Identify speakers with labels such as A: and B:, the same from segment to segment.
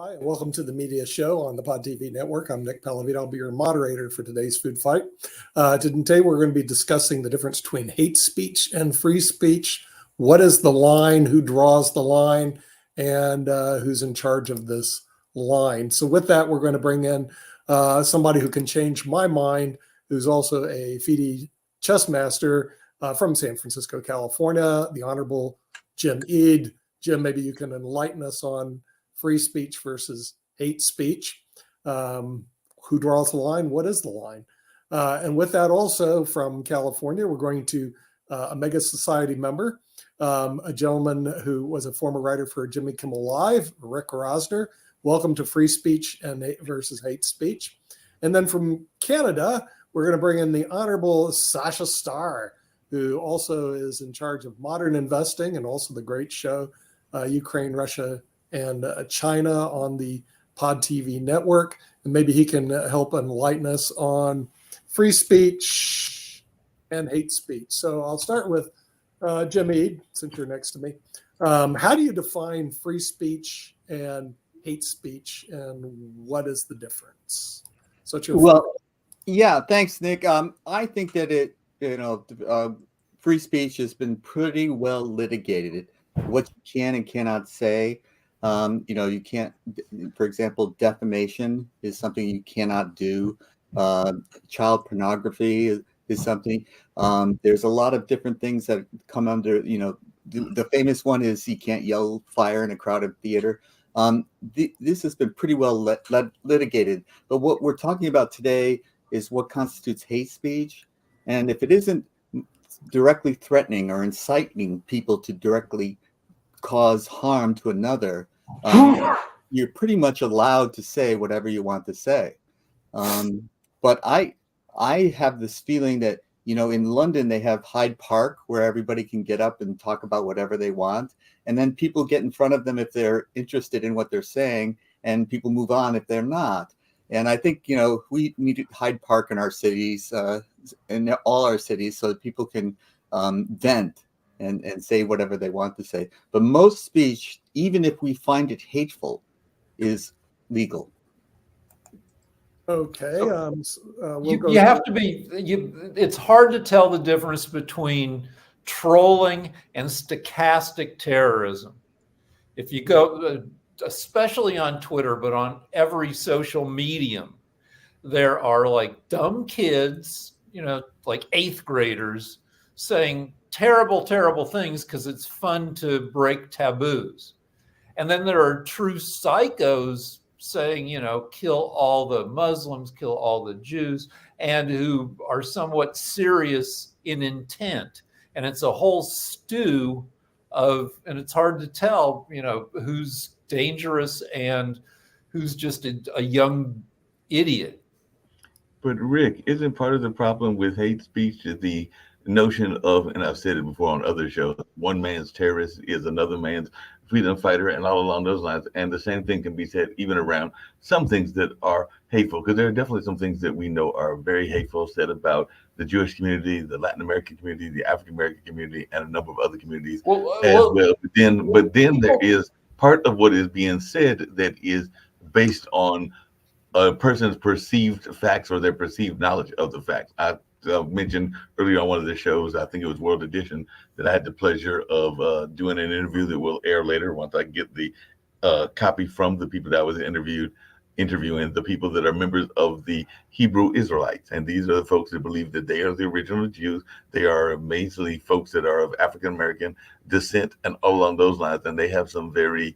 A: Hi, and welcome to the Media Show on the Pod TV Network. I'm Nick Pallavito. I'll be your moderator for today's Food Fight. Today, we're going to be discussing the difference between hate speech and free speech. What is the line? Who draws the line? And who's in charge of this line? So with that, we're going to bring in somebody who can change my mind, who's also a FIDE chess master from San Francisco, California, the Honorable Jim Eade. Jim, maybe you can enlighten us on free speech versus hate speech. Who draws the line? What is the line? And with that, also from California, we're going to a Mega Society member, a gentleman who was a former writer for Jimmy Kimmel Live, Rick Rosner. Welcome to Free Speech and versus Hate Speech. And then from Canada, we're going to bring in the Honorable Sasha Starr, who also is in charge of modern investing and also the great show Ukraine, Russia, and China on the Pod TV network. And maybe he can help enlighten us on free speech and hate speech. So I'll start with Jim Eade, since you're next to me. How do you define free speech and hate speech, and what is the difference? So it's your
B: yeah, thanks, Nick. I think that free speech has been pretty well litigated. What you can and cannot say. You can't, for example, defamation is something you cannot do. Child pornography is something. There's a lot of different things that come under, the famous one is you can't yell fire in a crowded theater. This has been pretty well litigated. But what we're talking about today is what constitutes hate speech. And if it isn't directly threatening or inciting people to directly cause harm to another, you're pretty much allowed to say whatever you want to say. But I have this feeling that, in London, they have Hyde Park where everybody can get up and talk about whatever they want. And then people get in front of them if they're interested in what they're saying, and people move on if they're not. And I think, we need Hyde Park in our cities, in all our cities, so that people can vent and say whatever they want to say. But most speech, even if we find it hateful, is legal.
A: Okay.
C: You have to be, it's hard to tell the difference between trolling and stochastic terrorism. If you go, especially on Twitter, but on every social medium, there are like dumb kids, like 8th graders saying terrible, terrible things because it's fun to break taboos. And then there are true psychos saying, kill all the Muslims, kill all the Jews, and who are somewhat serious in intent. And it's a whole stew and it's hard to tell, who's dangerous and who's just a young idiot.
D: But Rick, isn't part of the problem with hate speech the notion of, and I've said it before on other shows, one man's terrorist is another man's freedom fighter, and all along those lines. And the same thing can be said even around some things that are hateful, because there are definitely some things that we know are very hateful said about the Jewish community, the Latin American community, the African American community, and a number of other communities as well. But then there is part of what is being said that is based on a person's perceived facts or their perceived knowledge of the facts. I mentioned earlier on one of the shows, I think it was World Edition, that I had the pleasure of doing an interview that will air later once I get the copy from the people that I was interviewing, the people that are members of the Hebrew Israelites. And these are the folks that believe that they are the original Jews. They are amazingly folks that are of African-American descent and all along those lines. And they have some very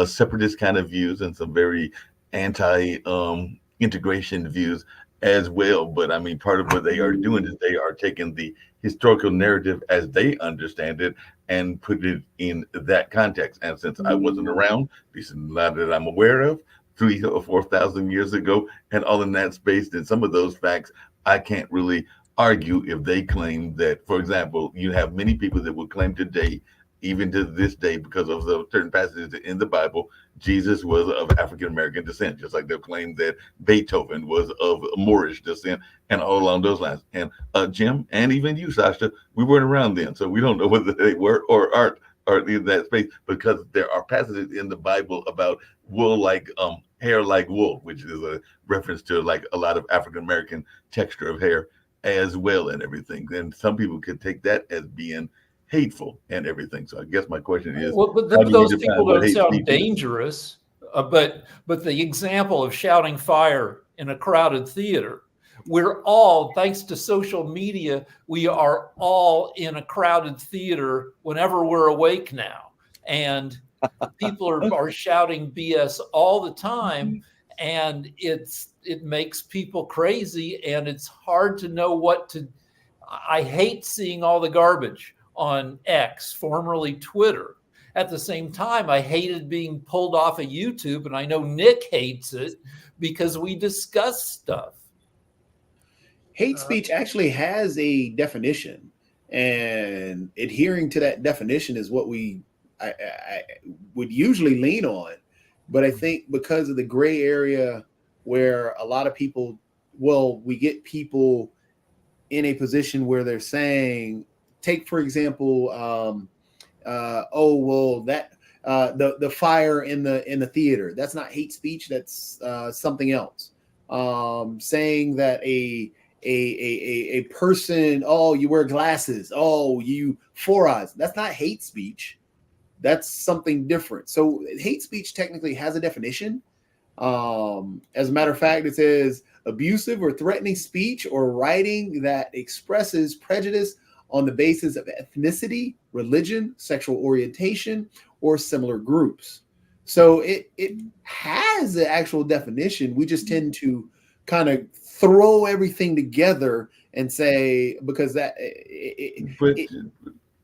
D: separatist kind of views and some very anti-integration views as well. But I mean, part of what they are doing is they are taking the historical narrative as they understand it and put it in that context. And since I wasn't around, at least not that I'm aware of, 3,000 or 4,000 years ago, and all in that space, then some of those facts, I can't really argue if they claim that, for example, you have many people that would claim today, even to this day, because of the certain passages in the Bible, Jesus was of African-American descent, just like they'll claim that Beethoven was of Moorish descent and all along those lines. And Jim, and even you, Sasha, we weren't around then, so we don't know whether they were or or in that space, because there are passages in the Bible about wool like hair like wool, which is a reference to like a lot of African American texture of hair as well and everything. And some people could take that as being hateful and everything. So I guess my question is,
C: well, but
D: how do you
C: those
D: define
C: people
D: what
C: don't
D: hate
C: sound
D: speech is?
C: dangerous. But the example of shouting fire in a crowded theater, we're all, thanks to social media, we are all in a crowded theater whenever we're awake now. And people are shouting BS all the time. And it makes people crazy. And it's hard to know what to. I hate seeing all the garbage on X, formerly Twitter. At the same time, I hated being pulled off of YouTube, and I know Nick hates it because we discuss stuff.
E: Hate speech actually has a definition, and adhering to that definition is what I would usually lean on. But I think because of the gray area where a lot of people, we get people in a position where they're saying, take for example, the fire in the theater, that's not hate speech, that's something else. Saying that a person, oh, you wear glasses, oh, you 4 eyes, that's not hate speech, that's something different. So hate speech technically has a definition. As a matter of fact, it says abusive or threatening speech or writing that expresses prejudice on the basis of ethnicity, religion, sexual orientation, or similar groups. So it has an actual definition. We just tend to kind of throw everything together and say, because that.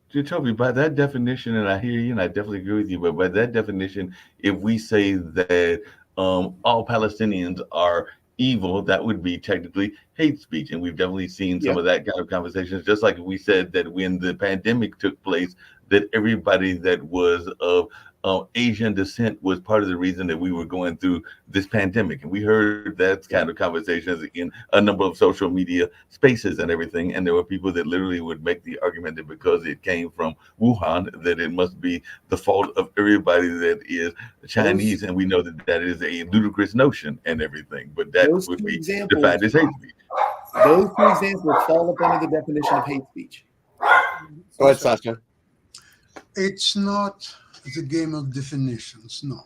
D: Jacoby, by that definition, and I hear you, and I definitely agree with you, but by that definition, if we say that all Palestinians are evil, that would be technically hate speech. And we've definitely seen some of that kind of conversations, just like we said that when the pandemic took place, that everybody that was of Asian descent was part of the reason that we were going through this pandemic. And we heard that kind of conversations in a number of social media spaces and everything. And there were people that literally would make the argument that because it came from Wuhan, that it must be the fault of everybody that is Chinese. And we know that that is a ludicrous notion and everything, but that would be defined as hate speech.
E: Those two examples fall up under the definition of hate speech.
B: Go ahead, Sasha.
F: It's not the game of definitions, no.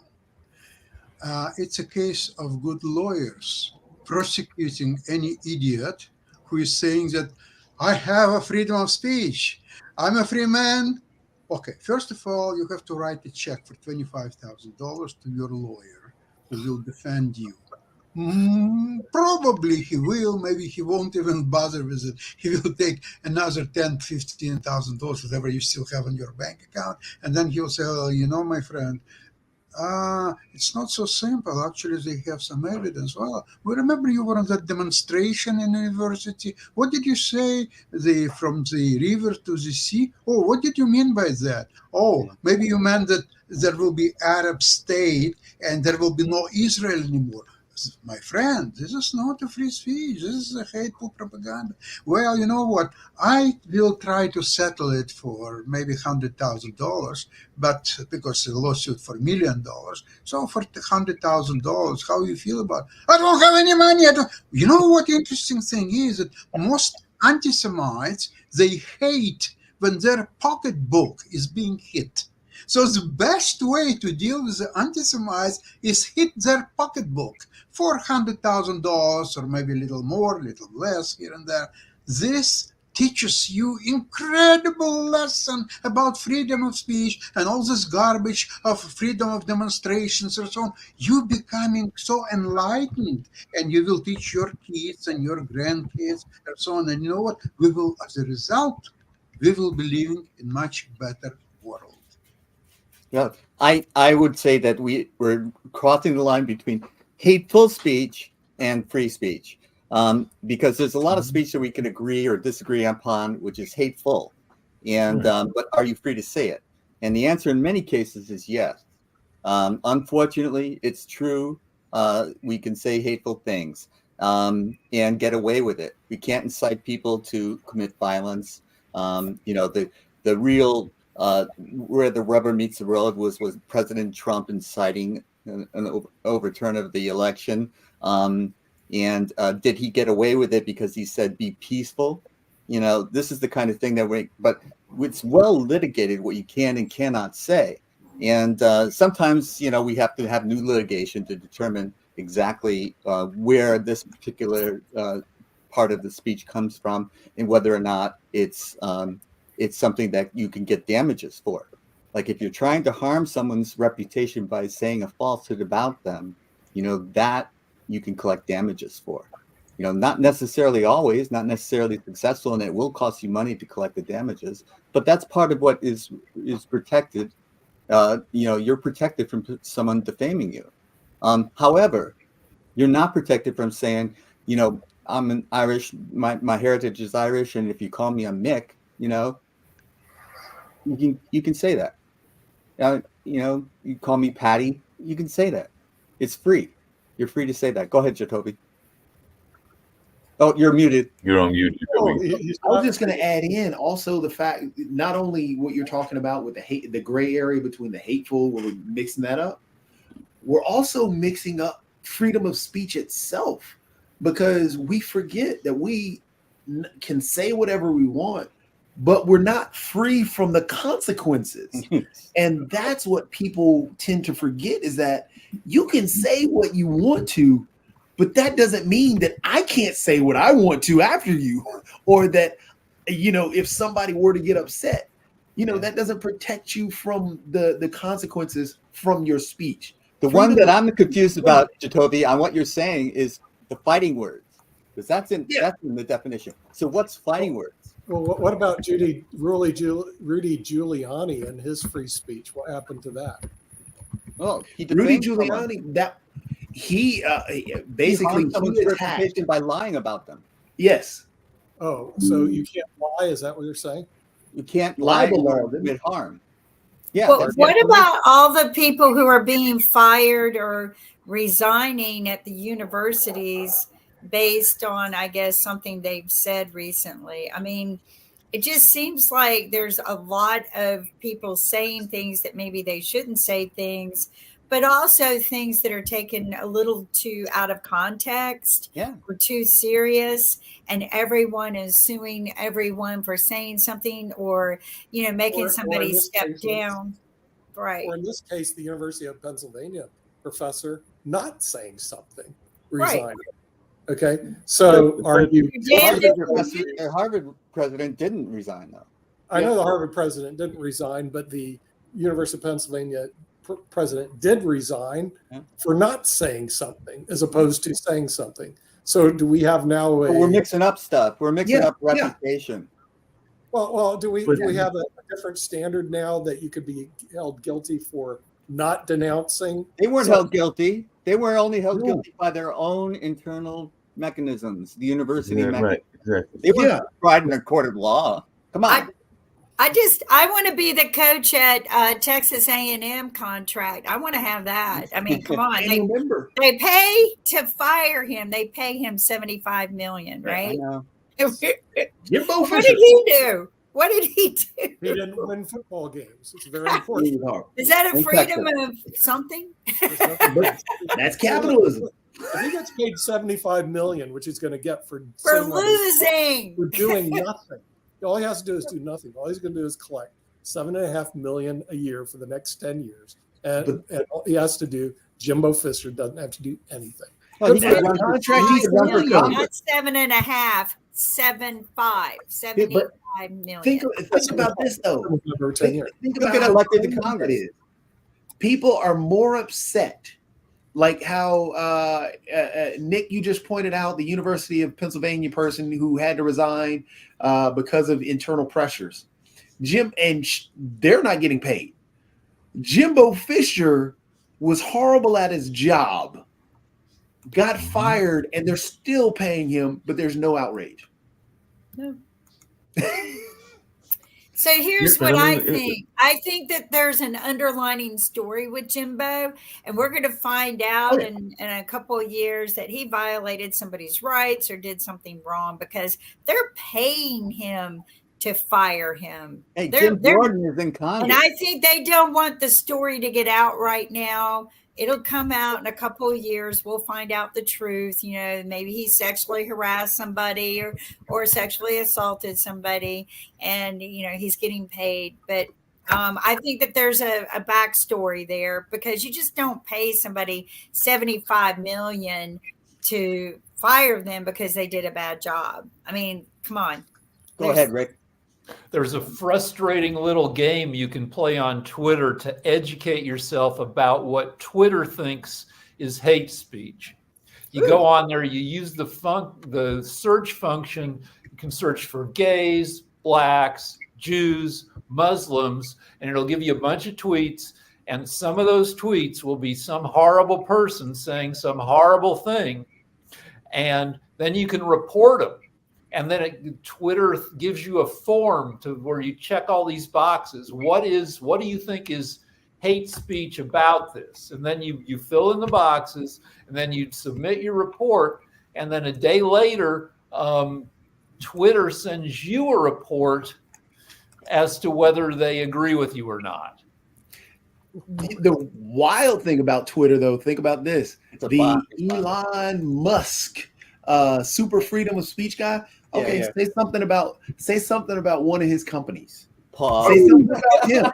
F: It's a case of good lawyers prosecuting any idiot who is saying that I have a freedom of speech, I'm a free man. Okay, first of all, you have to write a check for $25,000 to your lawyer who will defend you. Probably he will, maybe he won't even bother with it. He will take another $10,000, $15,000, whatever you still have in your bank account, and then he'll say, oh, you know, my friend, it's not so simple. Actually, they have some evidence. Well, we remember you were on that demonstration in university. What did you say? From the river to the sea? Oh, what did you mean by that? Oh, maybe you meant that there will be Arab state and there will be no Israel anymore. My friend, this is not a free speech. This is a hateful propaganda. Well, you know what? I will try to settle it for maybe $100,000, but because a lawsuit for $1 million. So for $100,000, how you feel about it? I don't have any money. You know what the interesting thing is that most anti-Semites, they hate when their pocketbook is being hit. So the best way to deal with the anti-Semites is hit their pocketbook for $100,000 or maybe a little more, a little less here and there. This teaches you incredible lesson about freedom of speech and all this garbage of freedom of demonstrations and so on. You becoming so enlightened, and you will teach your kids and your grandkids and so on. And you know what? We will, as a result, we will be living in much better world.
B: Yeah, I would say that we're crossing the line between hateful speech and free speech, because there's a lot of speech that we can agree or disagree upon, which is hateful, and but are you free to say it? And the answer in many cases is yes. Unfortunately, it's true. We can say hateful things and get away with it. We can't incite people to commit violence. You know, the real where the rubber meets the road was President Trump inciting an overturn of the election. And did he get away with it because he said be peaceful? This is the kind of thing but it's well litigated what you can and cannot say. And sometimes, we have to have new litigation to determine exactly where this particular part of the speech comes from and whether or not it's something that you can get damages for. Like if you're trying to harm someone's reputation by saying a falsehood about them, that you can collect damages for. Not necessarily always, not necessarily successful, and it will cost you money to collect the damages, but that's part of what is protected. You're protected from someone defaming you. However, you're not protected from saying, I'm an Irish, my heritage is Irish, and if you call me a Mick, you can say that. You call me Patty, you can say that. It's free. You're free to say that. Go ahead, Jacoby. Oh, you're muted.
D: You're on mute.
E: I was just going to add in also the fact, not only what you're talking about with the gray area between the hateful, where we're mixing that up, we're also mixing up freedom of speech itself, because we forget that we can say whatever we want, but we're not free from the consequences. And that's what people tend to forget, is that you can say what you want to, but that doesn't mean that I can't say what I want to after you, or that, if somebody were to get upset, that doesn't protect you from the consequences from your speech.
B: The one that I'm confused about, Jacoby, on what you're saying is the fighting words, because that's in the definition. So what's fighting words?
A: Well, what about Rudy Giuliani and his free speech? What happened to that?
B: Oh,
E: Rudy Giuliani, that he basically
B: someone's reputation by lying about them.
E: Yes.
A: Oh, so you can't lie? Is that what you're saying?
B: You can't lie or commit harm. Yeah.
G: Well, what about all the people who are being fired or resigning at the universities based on, I guess, something they've said recently? I mean, it just seems like there's a lot of people saying things that maybe they shouldn't say things, but also things that are taken a little too out of context or too serious. And everyone is suing everyone for saying something or, making somebody step down. Right.
A: Or in this case, the University of Pennsylvania professor not saying something, resigning. Right. Okay. So are you?
B: The Harvard president didn't resign, though.
A: I know the Harvard president didn't resign, but the University of Pennsylvania president did resign for not saying something as opposed to saying something. So do we have now
B: we're mixing up stuff. We're mixing up reputation.
A: Well, do we have a different standard now that you could be held guilty for not denouncing?
B: They weren't held guilty. They were only held guilty by their own internal mechanisms, the university mechanisms.
D: Right, exactly.
B: They weren't tried in a court of law. Come on.
G: I want to be the coach at Texas A&M contract. I want to have that. I mean, come on. They pay to fire him. They pay him $75 million, right?
E: Jimbo
G: What did he do? What did he do?
A: He didn't win football games. It's very important.
G: Is that a freedom of something?
E: That's capitalism.
A: If he gets paid $75 million, which he's going to get for
G: losing,
A: for doing nothing. All he has to do is do nothing. All he's going to do is collect $7.5 million a year for the next 10 years. And all he has to do, Jimbo Fisher doesn't have to do anything.
B: Well, not
G: 7.5, 75 million.
E: Think about this though. Think about how
B: elected to Congress.
E: People are more upset, like how Nick, you just pointed out, the University of Pennsylvania person who had to resign because of internal pressures. They're not getting paid. Jimbo Fisher was horrible at his job, got fired, and they're still paying him, but there's no outrage.
G: No. So here's what I think. I think that there's an underlining story with Jimbo, and we're going to find out in a couple of years that he violated somebody's rights or did something wrong, because they're paying him to fire him.
B: Hey,
G: They're-
B: Jim
G: they're-
B: Jordan is in Congress.
G: And I think they don't want the story to get out right now. It'll come out in a couple of years. We'll find out the truth. You know, maybe he sexually harassed somebody or sexually assaulted somebody, and you know he's getting paid. But I think that there's a backstory there, because you just don't pay somebody $75 million to fire them because they did a bad job. I mean, come on.
B: Go ahead, Rick.
C: There's a frustrating little game you can play on Twitter to educate yourself about what Twitter thinks is hate speech. You go on there, you use the search function. You can search for gays, blacks, Jews, Muslims, and it'll give you a bunch of tweets. And some of those tweets will be some horrible person saying some horrible thing. And then you can report them. And then Twitter gives you a form to where you check all these boxes. What do you think is hate speech about this? And then you fill in the boxes, and then you submit your report. And then a day later, Twitter sends you a report as to whether they agree with you or not.
E: The wild thing about Twitter, though, think about this:
B: It's a
E: the
B: bot.
E: Elon Musk, super freedom of speech guy. Okay,
B: Yeah.
E: say something about one of his companies.
B: Pause.
E: Say something about him.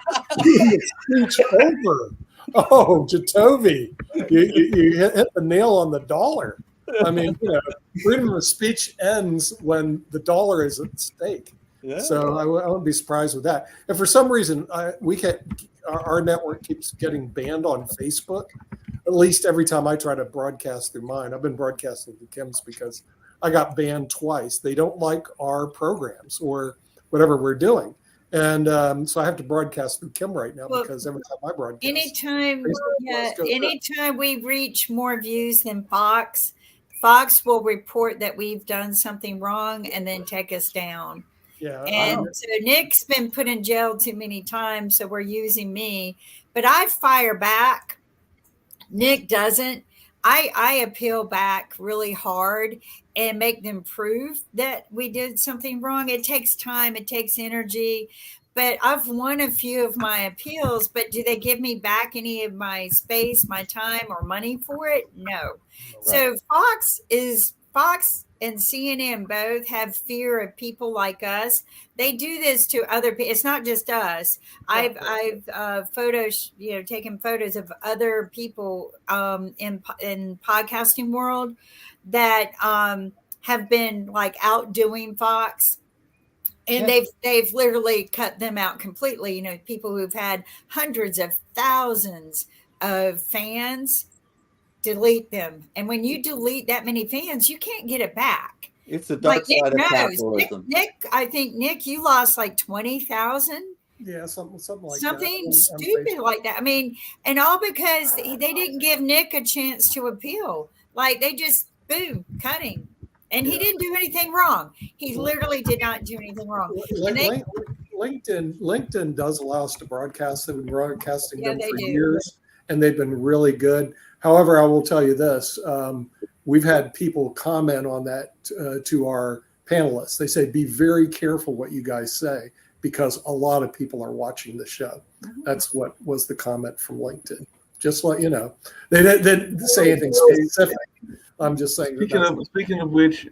A: Speech over. Oh, Jatovi, you hit the nail on the dollar. I mean, you know, freedom of speech ends when the dollar is at stake.
B: Yeah.
A: So I wouldn't be surprised with that. And for some reason, our network keeps getting banned on Facebook. At least every time I try to broadcast through mine, I've been broadcasting through Kim's because I got banned twice. They don't like our programs or whatever we're doing. And so I have to broadcast through Kim right now,
G: Well,
A: because every time I broadcast,
G: Anytime,
A: Facebook goes
G: anytime we reach more views than Fox will report that we've done something wrong and then take us down.
A: yeah,
G: And so Nick's been put in jail too many times, so we're using me. But I fire back. Nick doesn't. I appeal back really hard and make them prove that we did something wrong. It takes time, it takes energy. But I've won a few of my appeals, but do they give me back any of my space, my time, or money for it? No. So Fox and CNN both have fear of people like us. They do this to other people. It's not just us. I've taken photos of other people in podcasting world that have been like outdoing Fox. And they've literally cut them out completely. You know, people who've had hundreds of thousands of fans, delete them. And when you delete that many fans, you can't get it back.
B: It's the dark
G: Nick
B: side of
G: knows.
B: capitalism.
G: Nick, you lost like 20,000.
A: yeah, something like
G: Something
A: that. on
G: stupid
A: Facebook.
G: like that. I mean, and all because they didn't give Nick a chance to appeal. Like they just boom, cut him. And he didn't do anything wrong. He literally did not do anything wrong. And they-
A: LinkedIn does allow us to broadcast. They've been broadcasting
G: Yeah,
A: them
G: they
A: for
G: do.
A: years, and they've been really good. However, I will tell you this: we've had people comment on that to our panelists. They say, "Be very careful what you guys say, because a lot of people are watching the show."
G: Mm-hmm.
A: That's what was the comment from LinkedIn. Just let you know, they didn't say anything specific. I'm just saying.
D: Speaking of which,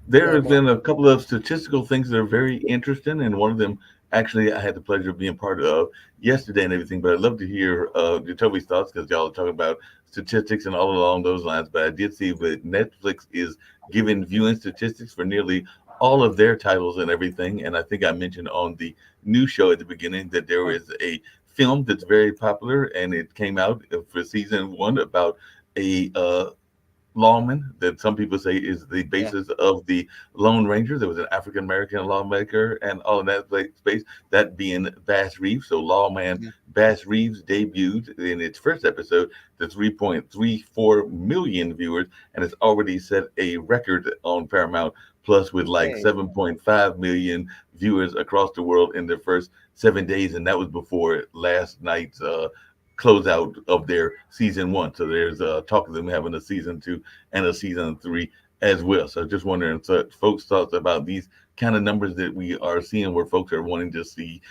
D: there have been a couple of statistical things that are very interesting, and one of them, actually, I had the pleasure of being part of yesterday and everything. But I'd love to hear Jatovi's thoughts, because y'all are talking about statistics and all along those lines. But I did see that Netflix is giving viewing statistics for nearly all of their titles and everything. And I think I mentioned on the news show at the beginning that there is a film that's very popular, and it came out for season 1 about a lawman that some people say is the basis of the Lone Ranger. There was an African American lawmaker and all of that space, that being Bass Reeves. So Lawman Bass Reeves debuted in its first episode to 3.34 million viewers, and it's already set a record on Paramount Plus with like 7.5 million viewers across the world in their first 7 days, and that was before last night's closeout of their season 1. So there's talk of them having a season 2 and a season 3 as well. So just wondering, so folks' thoughts about these kind of numbers that we are seeing, where folks are wanting to see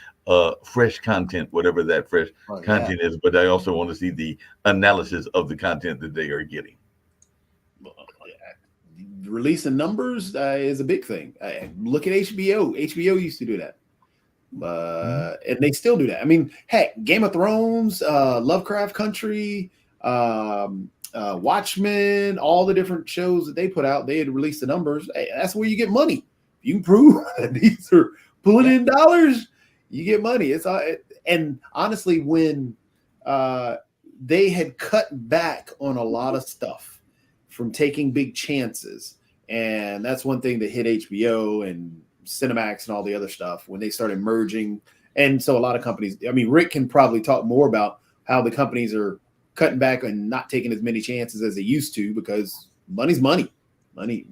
D: fresh content, whatever that fresh content is, but I also want to see the analysis of the content that they are getting.
E: Releasing numbers is a big thing. Look at HBO. HBO used to do that. And they still do that. I mean, heck, Game of Thrones, Lovecraft Country, Watchmen, all the different shows that they put out, they had released the numbers. Hey, that's where you get money. You can prove that these are pulling in dollars, you get money. And honestly, when they had cut back on a lot of stuff from taking big chances, and that's one thing that hit HBO and Cinemax and all the other stuff when they started merging. And so a lot of companies, I mean, Rick can probably talk more about how the companies are cutting back and not taking as many chances as they used to, because money's money. Money,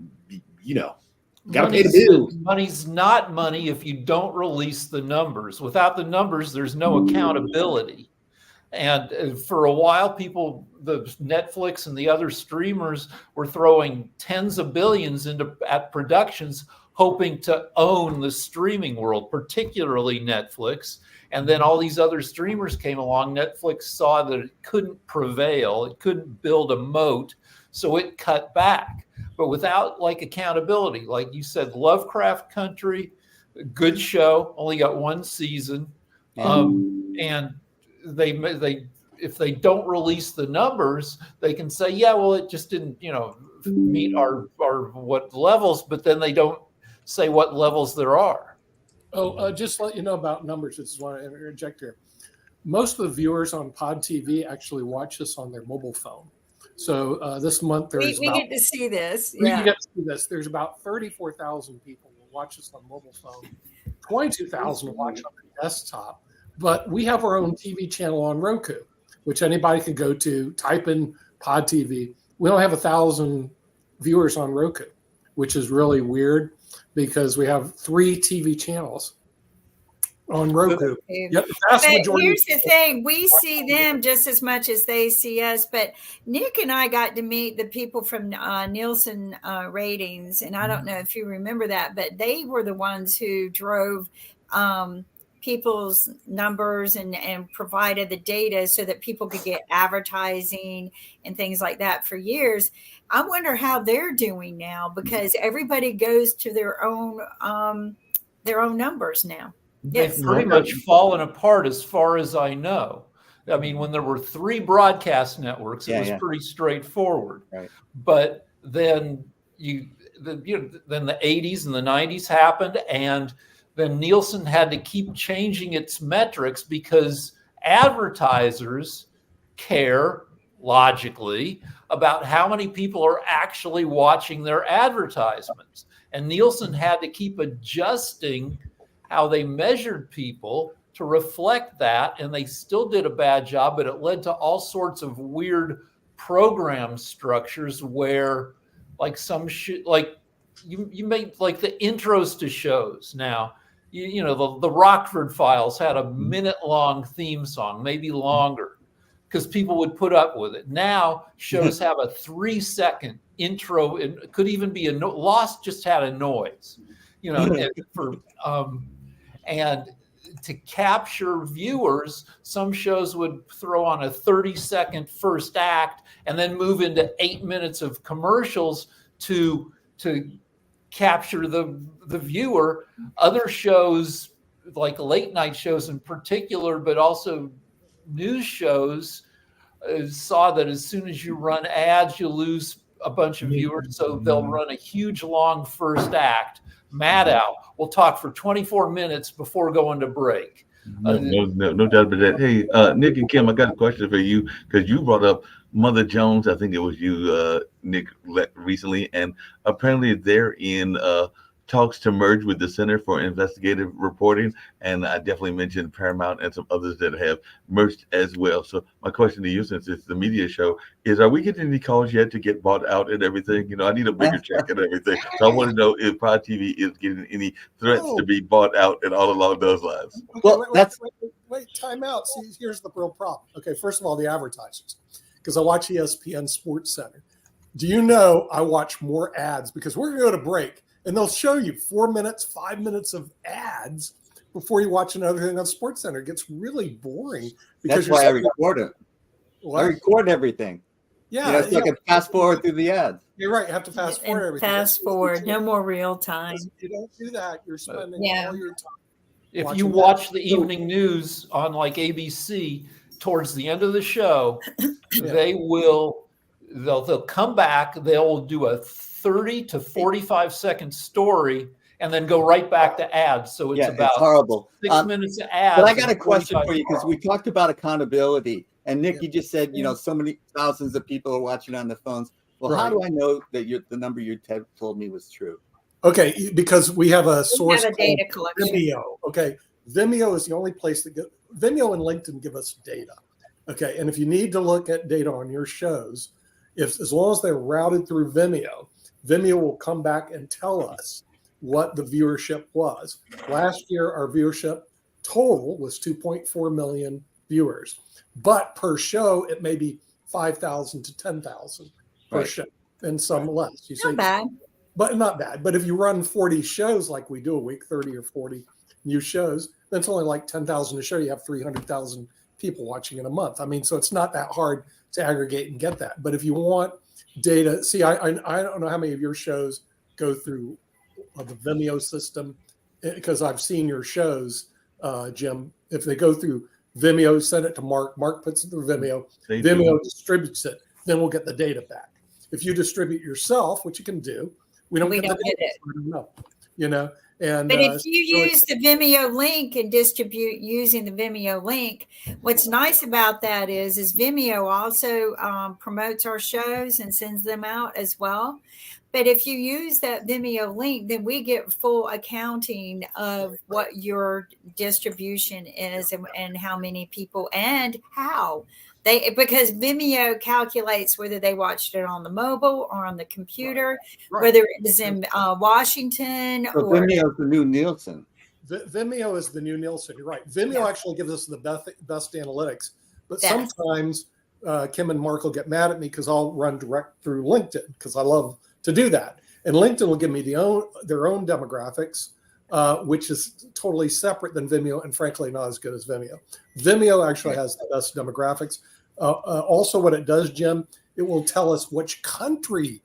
E: got to pay the bills.
C: Money's not money if you don't release the numbers. Without the numbers, there's no accountability. And for a while, the Netflix and the other streamers were throwing tens of billions at productions, hoping to own the streaming world, particularly Netflix. And then all these other streamers came along. Netflix saw that it couldn't prevail. It couldn't build a moat. So it cut back. But without accountability, like you said, Lovecraft Country, good show, only got one season. And they if they don't release the numbers, they can say, yeah, well, it just didn't, meet our what levels, but then they don't say what levels there are.
A: Just to let you know about numbers, just want to interject here. Most of the viewers on Pod TV actually watch this on their mobile phone. So this month there's
G: we get to see this.
A: We get to see this. There's about 34,000 people who watch this on mobile phone. 22,000 watch on the desktop. But we have our own TV channel on Roku, which anybody can go to, type in Pod TV. We don't have 1,000 viewers on Roku, which is really weird because we have 3 TV channels on Roku. Yep,
G: but here's the thing. We see them just as much as they see us. But Nick and I got to meet the people from Nielsen ratings. And I don't know if you remember that, but they were the ones who drove people's numbers and provided the data so that people could get advertising and things like that for years. I wonder how they're doing now, because everybody goes to their own numbers now.
C: They've pretty much fallen apart as far as I know. I mean, when there were 3 broadcast networks, it was pretty straightforward.
B: Right.
C: But then then the 80s and the 90s happened, and then Nielsen had to keep changing its metrics because advertisers care, logically, about how many people are actually watching their advertisements. And Nielsen had to keep adjusting how they measured people to reflect that. And they still did a bad job, but it led to all sorts of weird program structures where you make the intros to shows now. The Rockford Files had a minute-long theme song, maybe longer, because people would put up with it. Now shows have a 3-second intro. It could even be Lost just had a noise, and to capture viewers, some shows would throw on a 30-second first act and then move into 8 minutes of commercials to capture the viewer. Other shows, like late night shows in particular, but also news shows, saw that as soon as you run ads, you lose a bunch of viewers. So they'll run a huge long first act. Maddow will talk for 24 minutes before going to break.
D: No doubt about that. Hey, Nick and Kim, I got a question for you, because you brought up Mother Jones. I think it was you, Nick, recently, and apparently they're in talks to merge with the Center for Investigative Reporting, and I definitely mentioned Paramount and some others that have merged as well. So my question to you, since it's the media show, is: are we getting any calls yet to get bought out and everything? I need a bigger check and everything. So I want to know if Pod TV is getting any threats to be bought out and all along those lines.
A: Well, wait, time out. See, here's the real problem. Okay, first of all, the advertisers, because I watch ESPN Sports Center. Do you know I watch more ads because we're going to go to break and they'll show you 4 minutes, 5 minutes of ads before you watch another thing on SportsCenter. It gets really boring because
B: That's why I record it.
A: What?
B: I record everything.
A: Yeah,
B: so I can fast forward through the ads.
A: You're right. You have to fast forward
G: And
A: everything.
G: fast forward, no more real time.
A: If you don't do that, you're spending
G: Yeah.
A: all your time.
C: If
A: watching
C: you
A: that.
C: watch the evening news on like ABC towards the end of the show, they'll come back, they'll do a 30 to 45 second story and then go right back to ads. So it's about
B: it's horrible.
C: 6 minutes of ads.
B: But I got a
C: and
B: question
C: 45
B: for you because we talked about accountability. And Nick,
A: Yeah.
B: you just said, so many thousands of people are watching on the phones. Well,
A: Right.
B: how do I know that the number you told me was true?
A: Okay, because we have a source
G: have a
A: called
G: data collection.
A: Vimeo. Okay, Vimeo is the only place that Vimeo and LinkedIn give us data. Okay, and if you need to look at data on your shows, as long as they're routed through Vimeo, Vimeo will come back and tell us what the viewership was. Last year, our viewership total was 2.4 million viewers, but per show it may be 5,000 to 10,000 per
B: Right.
A: show, and some less. You
G: Not bad.
A: but not bad. But if you run 40 shows like we do a week, 30 or 40 new shows, that's only like 10,000 a show. You have 300,000 people watching in a month. I mean, so it's not that hard to aggregate and get that. But if you want data, see, I don't know how many of your shows go through the Vimeo system, because I've seen your shows, Jim. If they go through Vimeo, send it to Mark. Mark puts it through Vimeo.
D: They do.
A: Vimeo distributes it. Then we'll get the data back. If you distribute yourself, which you can do, we don't get
G: get
A: the
G: it.
A: data. And
G: But if you
A: so
G: use the Vimeo link and distribute using the Vimeo link, what's nice about that is Vimeo also promotes our shows and sends them out as well. But if you use that Vimeo link, then we get full accounting of what your distribution is and how many people and how. Because Vimeo calculates whether they watched it on the mobile or on the computer,
A: Right.
G: whether it was in Washington
B: So
G: or
B: Vimeo is the new Nielsen.
A: Vimeo is the new Nielsen. You're right. Vimeo
G: Yeah.
A: actually gives us the best analytics, but
G: Yes.
A: sometimes Kim and Mark will get mad at me because I'll run direct through LinkedIn because I love to do that. And LinkedIn will give me their own demographics, which is totally separate than Vimeo and frankly not as good as Vimeo. Vimeo actually has the best demographics. Also, what it does, Jim, it will tell us which country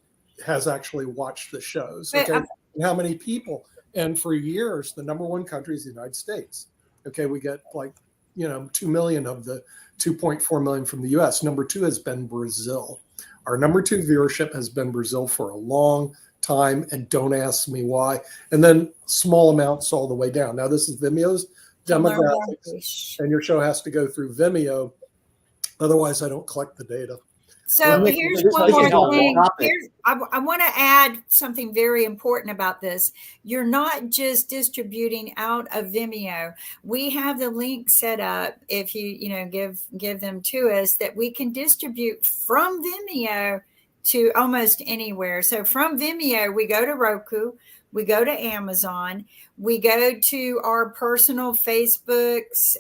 A: has actually watched the shows,
G: But,
A: okay, and how many people. And for years, the number one country is the United States. Okay, we get 2 million of the 2.4 million from the US. Number two has been Brazil. Our number two viewership has been Brazil for a long time, and don't ask me why. And then small amounts all the way down. Now, this is Vimeo's demographics, and your show has to go through Vimeo. Otherwise, I don't collect the data.
G: So
B: Well, Nick,
G: here's
B: this
G: one
B: is
G: more
B: helpful
G: thing.
B: topic.
G: I want to add something very important about this. You're not just distributing out of Vimeo. We have the link set up. If you give them to us, that we can distribute from Vimeo to almost anywhere. So from Vimeo, we go to Roku, we go to Amazon, we go to our personal Facebooks,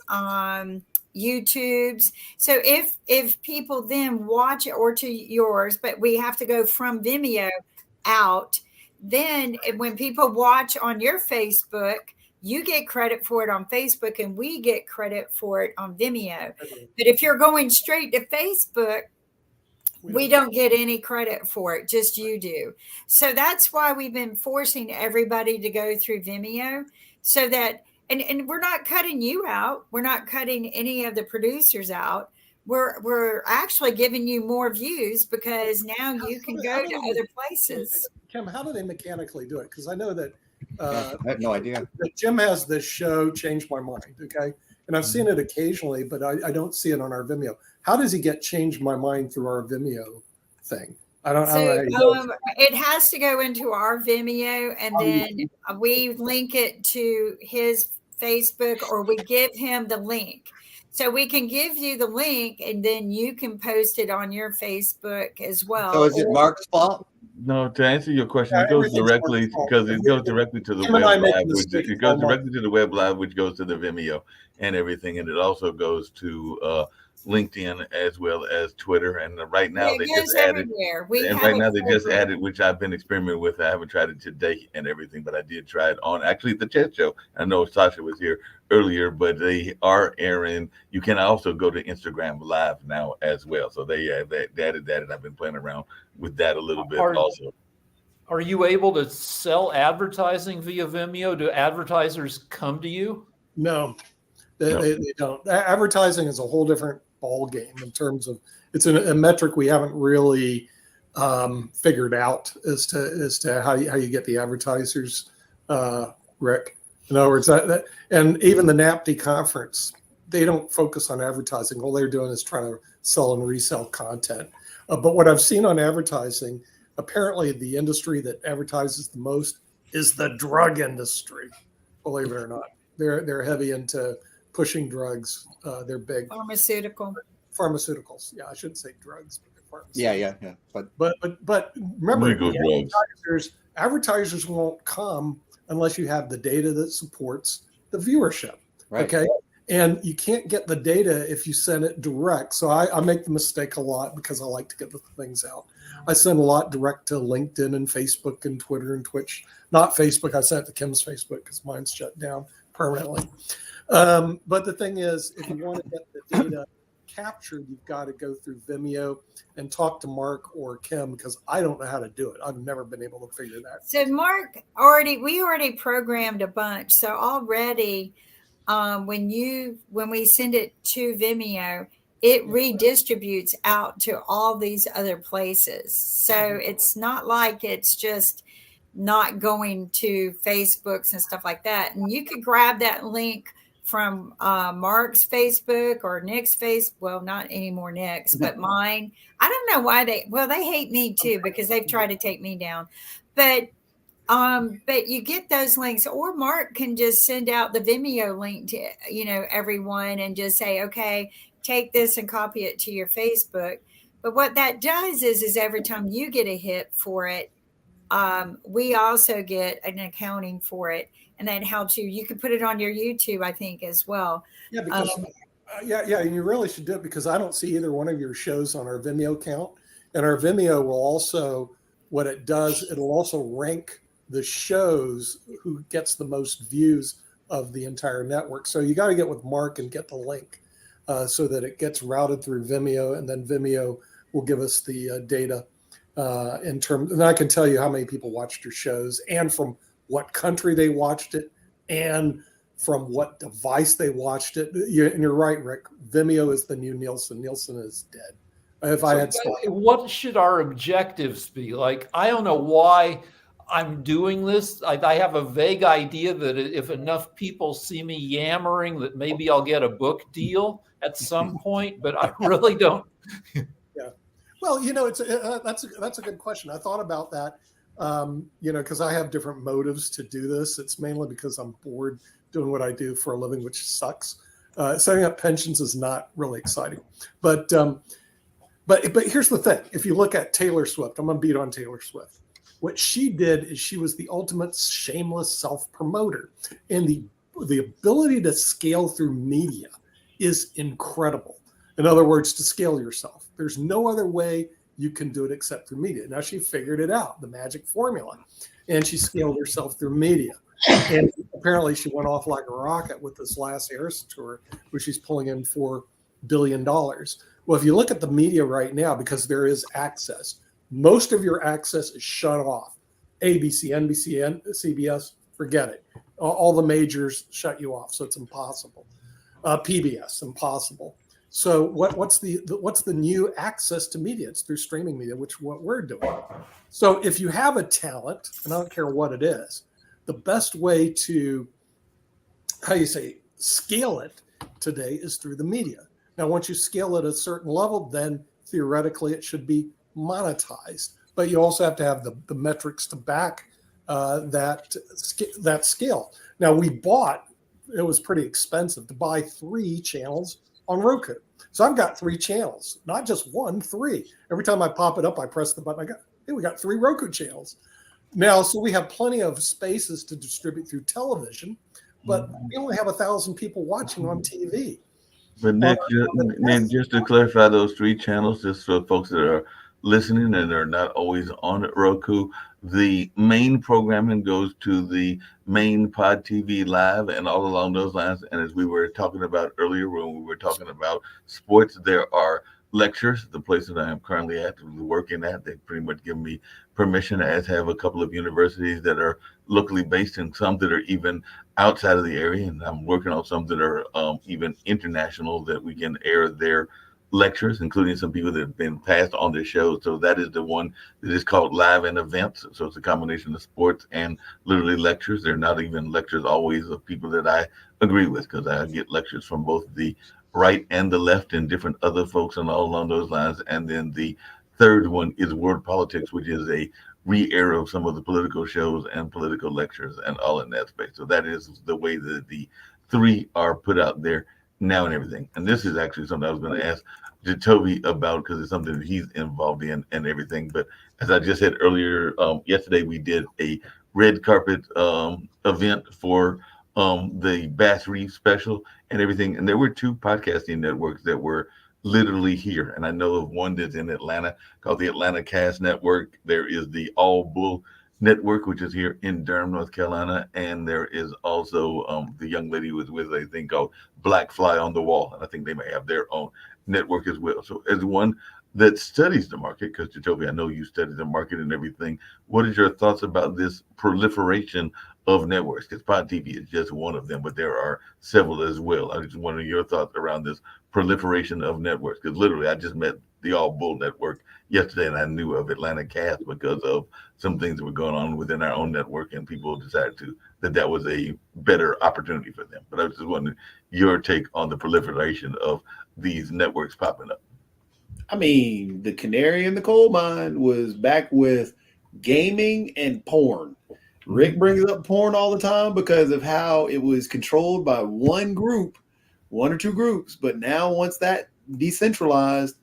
G: YouTubes. So if people then watch it, or to yours, but we have to go from Vimeo out, then when people watch on your Facebook, you get credit for it on Facebook and we get credit for it on Vimeo. But if you're going straight to Facebook, we don't get any credit for it, just you do. So that's why we've been forcing everybody to go through Vimeo, so that and we're not cutting you out. We're not cutting any of the producers out. We're actually giving you more views because now you can go to other places.
A: Kim, how do they mechanically do it? Because I know that
B: I have no idea.
A: that Jim has this show, Change My Mind, okay? And I've seen it occasionally, but I don't see it on our Vimeo. How does he get Change My Mind through our Vimeo thing? I don't know. how he does it.
G: It has to go into our Vimeo, and then we link it to his Facebook, or we give him the link. So we can give you the link, and then you can post it on your Facebook as well.
B: So is it Mark's fault?
D: No, to answer your question,
A: Yeah,
D: it goes
A: everything's
D: directly
A: Mark's fault.
D: because it goes directly to the
A: Him
D: web
A: and I make
D: live, which
A: mistakes
D: it goes
A: all the
D: directly to the web live, which goes to the Vimeo and everything, and it also goes to LinkedIn as well as Twitter. And right now
G: Yeah,
D: they
G: it goes
D: just added,
G: everywhere. We
D: and
G: have
D: right
G: a
D: now they just
G: program.
D: added, which I've been experimenting with. I haven't tried it today and everything, but I did try it on actually the Chet Show. I know Sasha was here earlier, but they are airing. You can also go to Instagram Live now as well. So they added that, and I've been playing around with that a little bit also.
C: Are you able to sell advertising via Vimeo? Do advertisers come to you?
A: No, they don't. Advertising is a whole different ball game in terms of it's a metric we haven't really figured out as to how you get the advertisers, Rick. In other words, and even the NAPD conference, they don't focus on advertising. All they're doing is trying to sell and resell content. But what I've seen on advertising, apparently the industry that advertises the most is the drug industry. Believe it or not, they're heavy into pushing drugs. They're big pharmaceuticals. Yeah, I shouldn't say drugs, but they're pharmaceuticals.
B: Yeah.
A: But remember,
D: Legal drugs.
A: advertisers won't come unless you have the data that supports the viewership.
B: Right.
A: Okay. And you can't get the data if you send it direct. So I make the mistake a lot because I like to get the things out. I send a lot direct to LinkedIn and Facebook and Twitter and Twitch. Not Facebook. I sent it to Kim's Facebook because mine's shut down permanently. But the thing is, if you want to get the data captured, you've got to go through Vimeo and talk to Mark or Kim because I don't know how to do it. I've never been able to figure that.
G: So Mark we already programmed a bunch. So already when we send it to Vimeo, it redistributes out to all these other places. So it's not like it's just not going to Facebooks and stuff like that. And you could grab that link from Mark's Facebook or Nick's Facebook. Well, not anymore Nick's, but mine. I don't know why they hate me too because they've tried to take me down. But you get those links, or Mark can just send out the Vimeo link to everyone and just say, okay, take this and copy it to your Facebook. But what that does is every time you get a hit for it, we also get an accounting for it, and that helps you. You can put it on your YouTube, I think, as well.
A: Yeah, because and you really should do it because I don't see either one of your shows on our Vimeo account, and our Vimeo will also, what it does, it'll also rank the shows who gets the most views of the entire network. So you got to get with Mark and get the link so that it gets routed through Vimeo, and then Vimeo will give us the data in terms. And I can tell you how many people watched your shows and from what country they watched it and from what device they watched it. And you're right, Rick. Vimeo is the new Nielsen. Nielsen is dead.
C: What should our objectives be? Like, I don't know why I'm doing this. I have a vague idea that if enough people see me yammering, that maybe I'll get a book deal at some point, but I really don't.
A: Yeah. Well, that's a good question. I thought about that, because I have different motives to do this. It's mainly because I'm bored doing what I do for a living, which sucks. Setting up pensions is not really exciting, but here's the thing. If you look at Taylor Swift, I'm going to beat on Taylor Swift. What she did is she was the ultimate shameless self-promoter, and the ability to scale through media is incredible. In other words, to scale yourself. There's no other way you can do it except through media. Now she figured it out, the magic formula, and she scaled herself through media. And apparently she went off like a rocket with this last Eras tour, which she's pulling in $4 billion. Well, if you look at the media right now, because there is access, most of your access is shut off. ABC, NBC, CBS, forget it. All the majors shut you off, so it's impossible. PBS, impossible. So what's the new access to media? It's through streaming media, which what we're doing. So if you have a talent, and I don't care what it is, the best way to, scale it today is through the media. Now, once you scale it at a certain level, then theoretically it should be monetized. But you also have to have the metrics to back that scale. Now, it was pretty expensive to buy 3 channels on Roku. So I've got 3 channels, not just 1, 3. Every time I pop it up, I press the button. We got 3 Roku channels. Now, so we have plenty of spaces to distribute through television, but we only have 1,000 people watching on TV.
D: But Nick, just to clarify those three channels, just for folks that are listening and are not always on Roku, the main programming goes to the main Pod TV Live and all along those lines. And as we were talking about earlier, when we were talking about sports, there are lectures, the place that I am currently actively working at. They pretty much give me permission, as have a couple of universities that are locally based and some that are even outside of the area. And I'm working on some that are even international, that we can air their lectures, including some people that have been passed on the show. So that is the one that is called Live and Events. So it's a combination of sports and literally lectures. They're not even lectures always of people that I agree with, because I get lectures from both the right and the left and different other folks and all along those lines. And then the third one is World Politics, which is a re-air of some of the political shows and political lectures and all in that space. So that is the way that the three are put out there now and everything. And this is actually something I was going to ask Jacoby about, because it's something that he's involved in and everything. But as I just said earlier, yesterday we did a red carpet event for the Bass Reef special and everything. And there were two podcasting networks that were literally here. And I know of one that's in Atlanta called the Atlanta Cast Network. There is the All Bull Network, which is here in Durham, North Carolina. And there is also the young lady who was with a thing called Black Fly on the Wall. And I think they may have their own network as well. So as one that studies the market, because Jacoby, I know you study the market and everything, what is your thoughts about this proliferation of networks? Because Pod TV is just one of them, but there are several as well. I just wonder your thoughts around this proliferation of networks, because literally I just met the All Bull Network yesterday, and I knew of Atlanta Cast because of some things that were going on within our own network, and people decided that was a better opportunity for them. But I was just wondering your take on the proliferation of these networks popping up.
E: I mean, the canary in the coal mine was back with gaming and porn. Rick brings up porn all the time because of how it was controlled by one group, one or two groups. But now once that decentralized,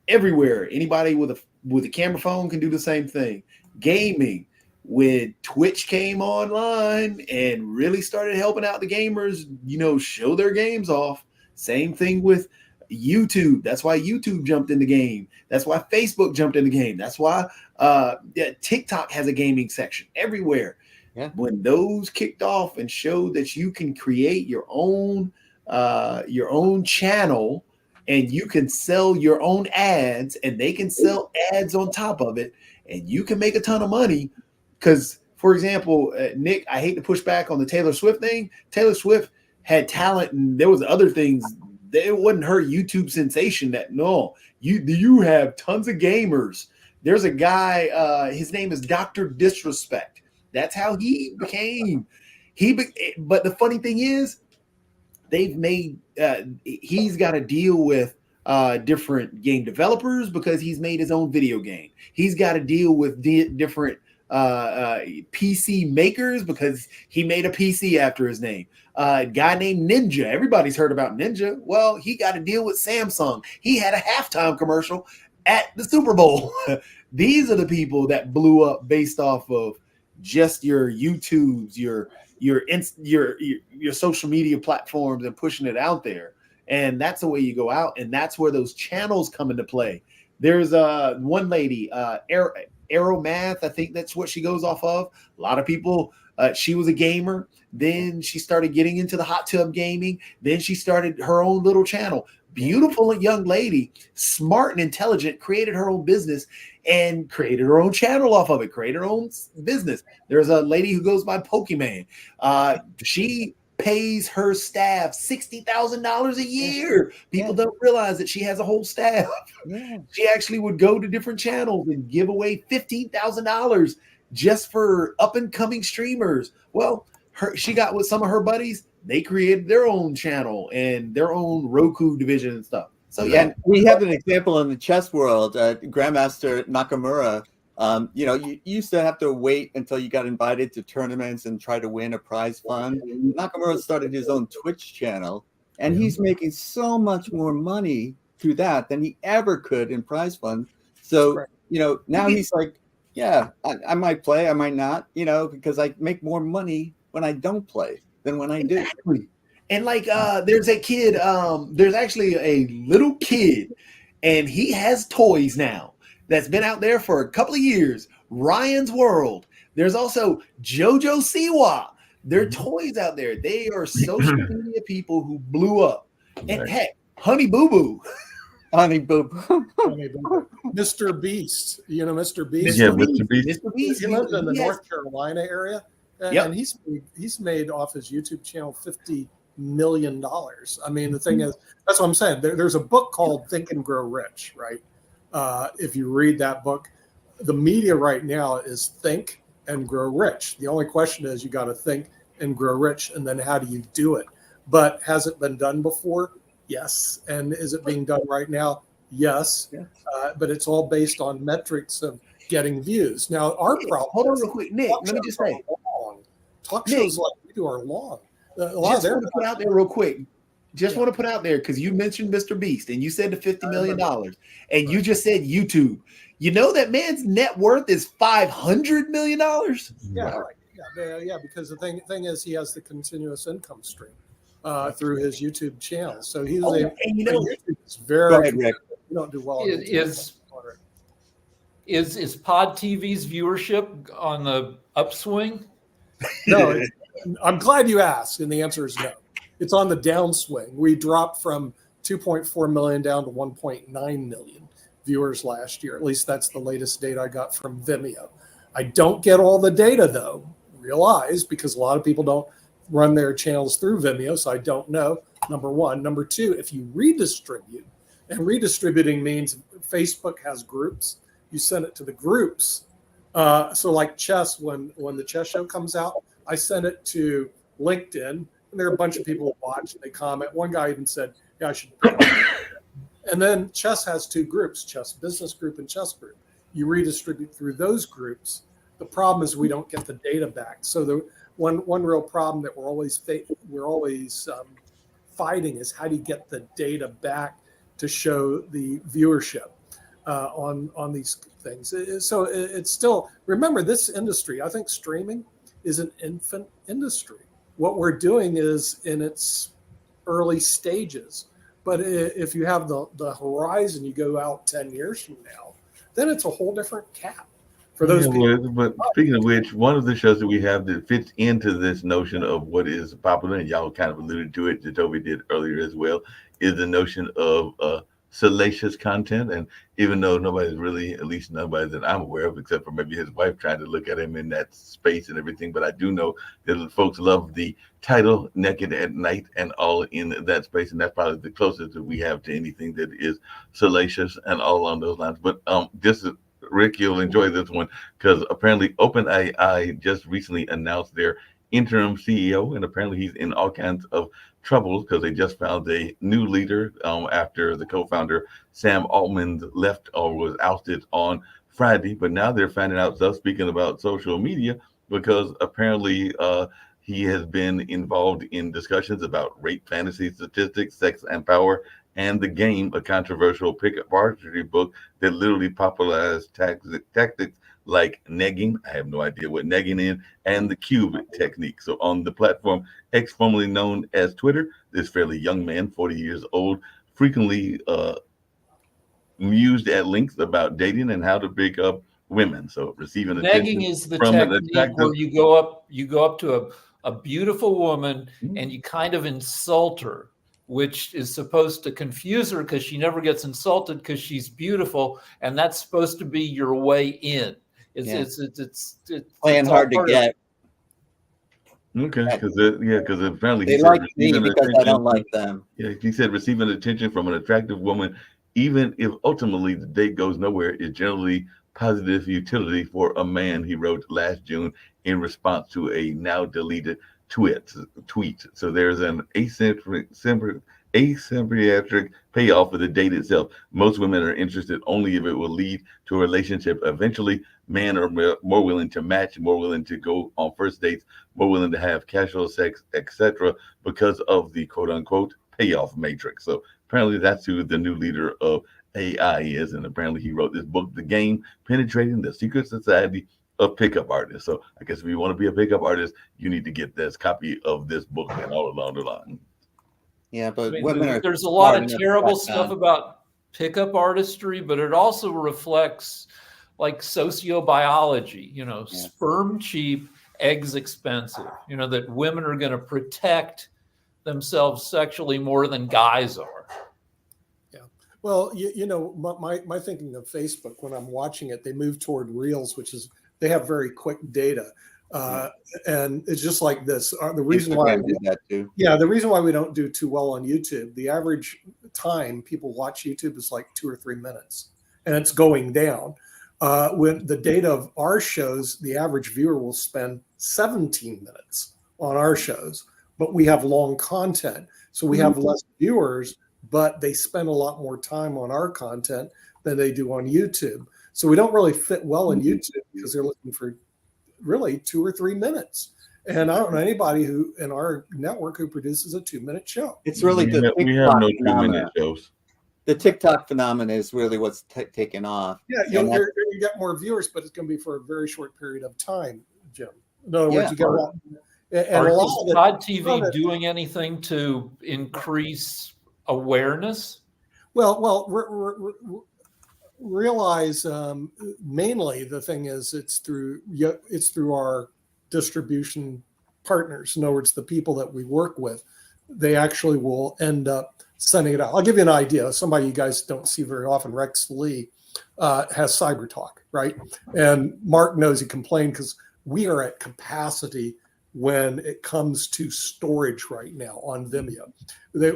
E: everywhere, anybody with a camera phone can do the same thing. Gaming, when Twitch came online and really started helping out the gamers, show their games off. Same thing with YouTube. That's why YouTube jumped in the game. That's why Facebook jumped in the game. That's why TikTok has a gaming section everywhere.
B: Yeah.
E: When those kicked off and showed that you can create your own channel and you can sell your own ads and they can sell ads on top of it and you can make a ton of money. Because, for example, Nick, I hate to push back on the Taylor Swift thing. Taylor Swift had talent and there was other things. It wasn't her YouTube sensation you have tons of gamers. There's a guy, his name is Dr. Disrespect. That's how he became. But the funny thing is, they've made, he's got to deal with different game developers because he's made his own video game. He's got to deal with different PC makers because he made a PC after his name. A guy named Ninja. Everybody's heard about Ninja. Well, he got to deal with Samsung. He had a halftime commercial at the Super Bowl. These are the people that blew up based off of just your YouTubes, your social media platforms and pushing it out there. And that's the way you go out. And that's where those channels come into play. There's one lady, Arrow Math, I think that's what she goes off of. A lot of people, she was a gamer. Then she started getting into the hot tub gaming. Then she started her own little channel. Beautiful young lady, smart and intelligent, created her own business and created her own channel off of it, created her own business. There's a lady who goes by Pokemon. She pays her staff $60,000 a year. People don't realize that she has a whole staff.
B: Yeah.
E: She actually would go to different channels and give away $15,000 just for up and coming streamers. Well, she got with some of her buddies. They created their own channel and their own Roku division and stuff. So yeah,
B: and we have an example in the chess world. Grandmaster Nakamura. You used to have to wait until you got invited to tournaments and try to win a prize fund. Nakamura started his own Twitch channel, and he's making so much more money through that than he ever could in prize fund. So, now he's like, yeah, I might play, I might not, because I make more money when I don't play than when I do.
E: And like there's a kid, there's actually a little kid, and he has toys now that's been out there for a couple of years. Ryan's World. There's also JoJo Siwa. There are toys out there. They are social media people who blew up. And heck, Honey Boo Boo.
B: Honey Boo.
A: Mr. Beast, you know Mr. Beast.
D: Yeah, Mr. Beast.
E: Mr. Beast.
A: He lives in the
E: He has-
A: North Carolina area, and
E: Yep.
A: he's made off his YouTube channel $50 million. I mean, the thing is, that's what I'm saying. There's a book called Think and Grow Rich, right? If you read that book, the media right now is think and grow rich. The only question is, you got to think and grow rich, and then how do you do it? But has it been done before? Yes. And is it being done right now? Yes.
E: Yeah.
A: But it's all based on metrics of getting views. Now, our problem.
E: Hold on real quick, Nick.
A: Talk
E: Let me
A: shows
E: just say.
A: are long. Talk
E: Nick.
A: shows like we do are long. A lot of
E: Just
A: their
E: want to put out there real quick. Just
A: Yeah.
E: want to put out there because you mentioned Mr. Beast and you said the $50 million, and you just said YouTube. You know that man's net worth is $500 million.
A: yeah, right. Yeah, because the thing is, he has the continuous income stream through his YouTube channel. So he's
E: Oh,
A: a
E: and you know,
A: YouTube is very.
B: Go ahead, Rick.
A: You don't do well. on YouTube.
C: Is Pod TV's viewership on the upswing?
A: No, I'm glad you asked, and the answer is no. It's on the downswing. We dropped from 2.4 million down to 1.9 million viewers last year. At least that's the latest data I got from Vimeo. I don't get all the data though, realize, because a lot of people don't run their channels through Vimeo, so I don't know, number one. Number two, if you redistribute, and redistributing means Facebook has groups, you send it to the groups. So like chess, when the chess show comes out, I send it to LinkedIn, and there are a bunch of people who watch, they comment. One guy even said, yeah, I should. And then chess has two groups, chess business group and chess group. You redistribute through those groups. The problem is we don't get the data back. So the one real problem that we're always fighting is, how do you get the data back to show the viewership on these things? So it's still, remember, this industry, I think streaming is an infant industry. What we're doing is in its early stages. But if you have the horizon, you go out 10 years from now, then it's a whole different cap for those people.
D: But speaking of which, one of the shows that we have that fits into this notion of what is popular, and y'all kind of alluded to it, Jacoby did earlier as well, is the notion of salacious content. And even though nobody's really, at least nobody that I'm aware of, except for maybe his wife, trying to look at him in that space and everything, but I do know that folks love the title Naked at Night and all in that space, and that's probably the closest that we have to anything that is salacious and all along those lines. But this is, Rick, you'll enjoy this one, because apparently OpenAI just recently announced their interim CEO, and apparently he's in all kinds of trouble because they just found a new leader after the co-founder Sam Altman left or was ousted on Friday. But now they're finding out stuff, speaking about social media, because apparently he has been involved in discussions about rape fantasy statistics, sex and power, and The Game, a controversial pickup archery book that literally popularized tactics like negging. I have no idea what negging is, and the cube technique. So on the platform X, formerly known as Twitter, this fairly young man, 40 years old, frequently mused at length about dating and how to pick up women. So receiving attention
C: Negging is the
D: from an
C: technique
D: attractive,
C: where you go up to a beautiful woman and you kind of insult her, which is supposed to confuse her because she never gets insulted because she's beautiful, and that's supposed to be your way in. It's
B: playing hard to get.
D: Okay, because apparently
B: They like me because I don't like them.
D: Yeah, he said receiving attention from an attractive woman, even if ultimately the date goes nowhere, is generally positive utility for a man, he wrote last June in response to a now deleted tweet. So there's an asymmetric payoff for the date itself. Most women are interested only if it will lead to a relationship eventually. Men are more willing to match, more willing to go on first dates, more willing to have casual sex, etc., because of the quote unquote payoff matrix. So apparently that's who the new leader of AI is. And apparently he wrote this book, The Game, Penetrating the Secret Society of Pickup Artists. So I guess if you want to be a pickup artist, you need to get this copy of this book and all along the line.
B: Yeah, but
C: I mean,
B: women are
C: there's a lot
B: smart
C: of
B: enough to
C: terrible
B: catch
C: stuff
B: on.
C: about pickup artistry, but it also reflects like sociobiology, you know,
B: Yeah.
C: sperm cheap, eggs expensive, you know, that women are going to protect themselves sexually more than guys are.
A: Well, you know, my thinking of Facebook when I'm watching it, they move toward Reels, which is they have very quick data, and it's just like this. The reason why,
B: Instagram did that too.
A: yeah, the reason why we don't do too well on YouTube, the average time people watch YouTube is like 2 or 3 minutes, and it's going down. When the data of our shows, the average viewer will spend 17 minutes on our shows, but we have long content, so we have less viewers, but they spend a lot more time on our content than they do on YouTube. So we don't really fit well in YouTube because they're looking for really 2 or 3 minutes. And I don't know anybody who in our network who produces a 2-minute show.
B: It's really the
D: we have
B: TikTok
D: no 2-minute
B: phenomena.
D: shows.
B: The TikTok phenomenon is really what's taken off.
A: Yeah,
B: And that's-
A: you get more viewers, but it's going to be for a very short period of time, Jim. In other words,
B: Yeah.
A: you get a lot. And
C: Or
A: a lot
C: is
A: of it,
C: Pod TV
A: some of it-
C: doing anything to increase awareness?
A: well, realize mainly the thing is it's through our distribution partners. In other words, the people that we work with, they actually will end up sending it out. I'll give you an idea. Somebody you guys don't see very often, Rex Lee, has Cyber Talk, right? And Mark knows he complained because we are at capacity when it comes to storage right now on Vimeo.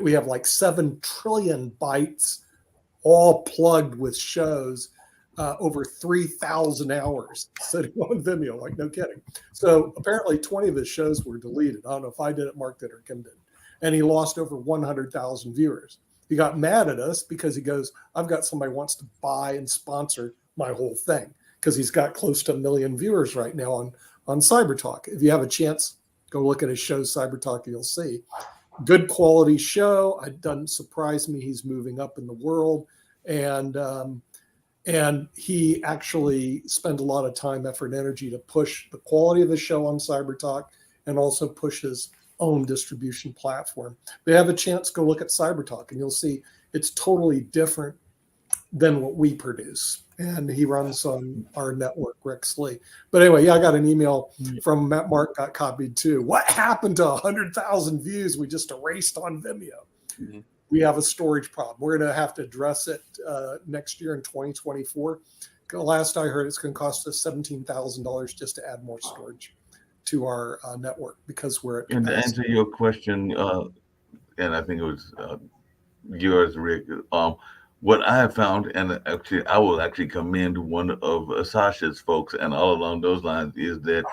A: We have like 7 trillion bytes all plugged with shows, over 3,000 hours sitting on Vimeo, like no kidding. So apparently 20 of his shows were deleted. I don't know if I did it, Mark did, or Kim did. And he lost over 100,000 viewers. He got mad at us because he goes, I've got somebody who wants to buy and sponsor my whole thing, because he's got close to 1 million viewers right now on Cyber Talk. If you have a chance, go look at his show, Cyber Talk, you'll see. Good quality show. It doesn't surprise me he's moving up in the world. And he actually spent a lot of time, effort, and energy to push the quality of the show on Cyber Talk and also push his own distribution platform. If you have a chance, go look at Cyber Talk and you'll see it's totally different than what we produce. And he runs on our network, Rex Lee. But anyway, yeah, I got an email from Matt. Mark got copied too. What happened to 100,000 views we just erased on Vimeo? Mm-hmm. We have a storage problem. We're going to have to address it next year in 2024. Last I heard, it's going to cost us $17,000 just to add more storage to our network because we're at capacity.
D: And to answer your question, and I think it was yours, Rick, what I have found, and actually I will actually commend one of Sasha's folks and all along those lines, is that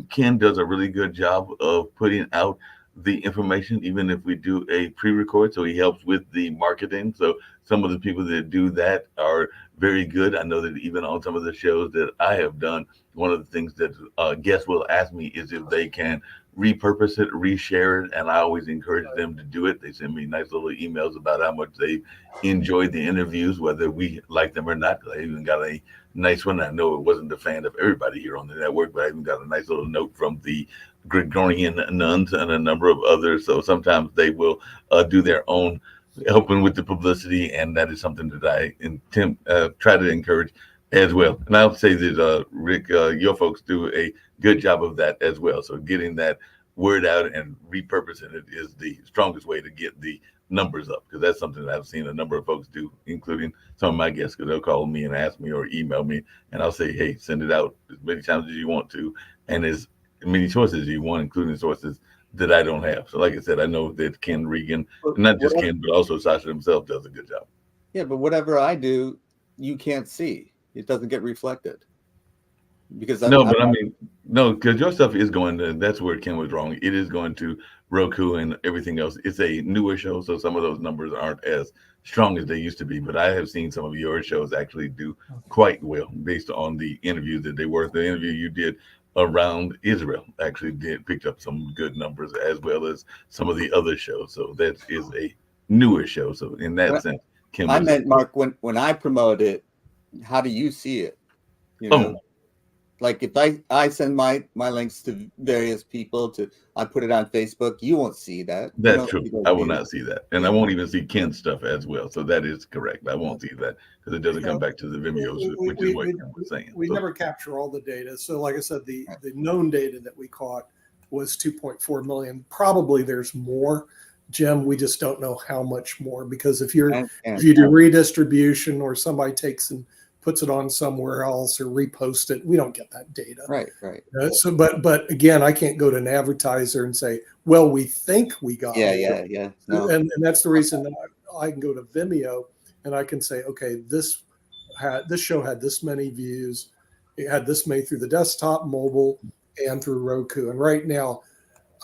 D: Ken does a really good job of putting out the information, even if we do a pre-record. So he helps with the marketing. So some of the people that do that are very good. I know that even on some of the shows that I have done, one of the things that guests will ask me is if they can repurpose it, reshare it, and I always encourage them to do it. They send me nice little emails about how much they enjoyed the interviews, whether we like them or not. I even got a nice one. I know it wasn't a fan of everybody here on the network, but I even got a nice little note from the Gregorian nuns and a number of others. So sometimes they will do their own helping with the publicity, and that is something that I try to encourage as well. And I'll say that Rick, your folks do a good job of that as well. So getting that word out and repurposing it is the strongest way to get the numbers up, because that's something that I've seen a number of folks do, including some of my guests, because they'll call me and ask me or email me, and I'll say, hey, send it out as many times as you want to, and as many choices as you want, including sources that I don't have. So like I said, I know that Ken Regan, not just Ken, but also Sasha himself, does a good job.
B: Yeah, but whatever I do, you can't see. It doesn't get reflected. Because
D: I mean, because your stuff is going to, that's where Ken was wrong. It is going to Roku and everything else. It's a newer show, so some of those numbers aren't as strong as they used to be. But I have seen some of your shows actually do quite well based on the interviews that they were. The interview you did around Israel actually picked up some good numbers, as well as some of the other shows. So that is a newer show. So in that sense, Ken
B: I meant, Mark, when I promote it, how do you see it? You know? like if I send my links to various people I put it on Facebook, you won't see that.
D: That's true. I will not see that. And I won't even see Ken's stuff as well. So that is correct. I won't see that because it doesn't come back to the Vimeos, which is what Ken was saying.
A: We
D: So-
A: never capture all the data. So like I said, the known data that we caught was 2.4 million. Probably there's more, Jim. We just don't know how much more, because if you do redistribution or somebody takes and puts it on somewhere else or repost it, we don't get that data.
B: Right.
A: So, but again, I can't go to an advertiser and say, well, we think we got it.
B: Yeah. No.
A: And that's the reason that I can go to Vimeo and I can say, okay, this show had this many views. It had this many through the desktop, mobile, and through Roku. And right now,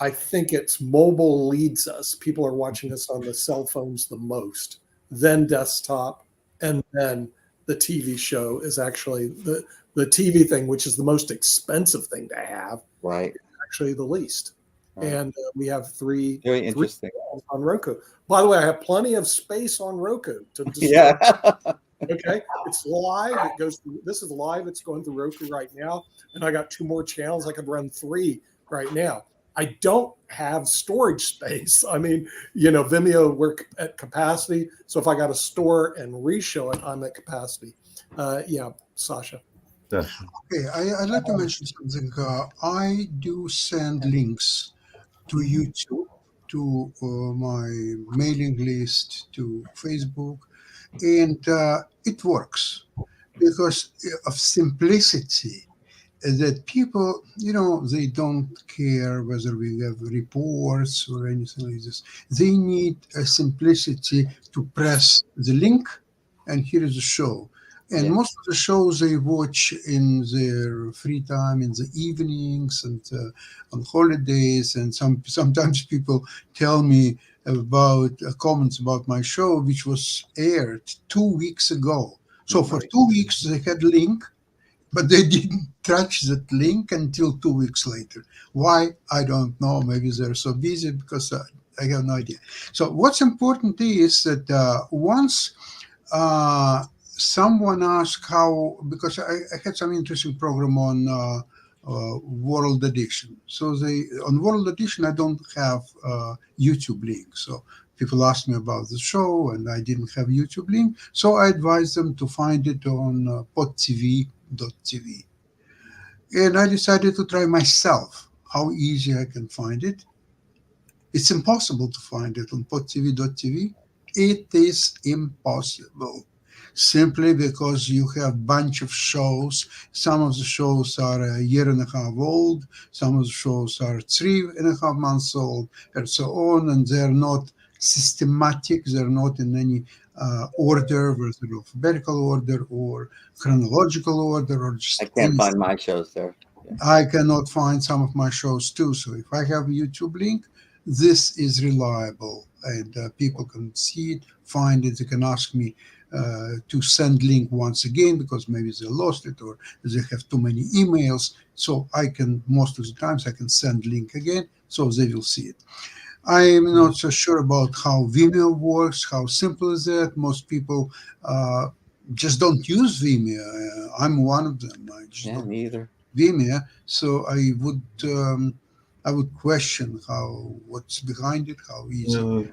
A: I think it's mobile leads us. People are watching us on the cell phones the most, then desktop, and then the TV show is actually the TV thing, which is the most expensive thing to have.
B: Right.
A: Actually, the least.
B: Right.
A: And we have three.
B: Very interesting.
A: On Roku. By the way, I have plenty of space on Roku to
B: Yeah.
A: Okay, it's live. It goes. This is live. It's going through Roku right now, and I got 2 more channels. I could run 3 right now. I don't have storage space. I mean, Vimeo work at capacity. So if I got to store and reshow it, I'm at capacity. Yeah, Sasha.
F: Okay, I'd like to mention something. I do send links to YouTube, to my mailing list, to Facebook, and it works because of simplicity. That people, they don't care whether we have reports or anything like this. They need a simplicity to press the link, and here is the show. And most of the shows they watch in their free time, in the evenings and on holidays. And sometimes people tell me about comments about my show, which was aired 2 weeks ago. So for 2 weeks they had link, but they didn't touch that link until 2 weeks later. Why? I don't know. Maybe they're so busy, because I have no idea. So what's important is that once someone asked how, because I had some interesting program on World Addiction. So on World Addiction, I don't have YouTube link. So people asked me about the show, and I didn't have YouTube link. So I advised them to find it on podtv.tv. And I decided to try myself how easy I can find it. It's impossible to find it on podtv.tv. It is impossible, simply because you have a bunch of shows. Some of the shows are 1.5 years old, some of the shows are 3.5 months old, and so on, and they're not systematic, they're not in any order, whether alphabetical order or chronological order, or just
B: I can't find my shows there. Yeah.
F: I cannot find some of my shows too. So if I have a YouTube link, this is reliable, and people can see it, find it. They can ask me to send link once again, because maybe they lost it or they have too many emails. So I can, most of the times I can send link again, so they will see it. I'm not so sure about how Vimeo works, how simple is that. Most people just don't use Vimeo. I'm one of them. I just don't
B: me either.
F: Vimeo. So I would question what's behind it, how easy.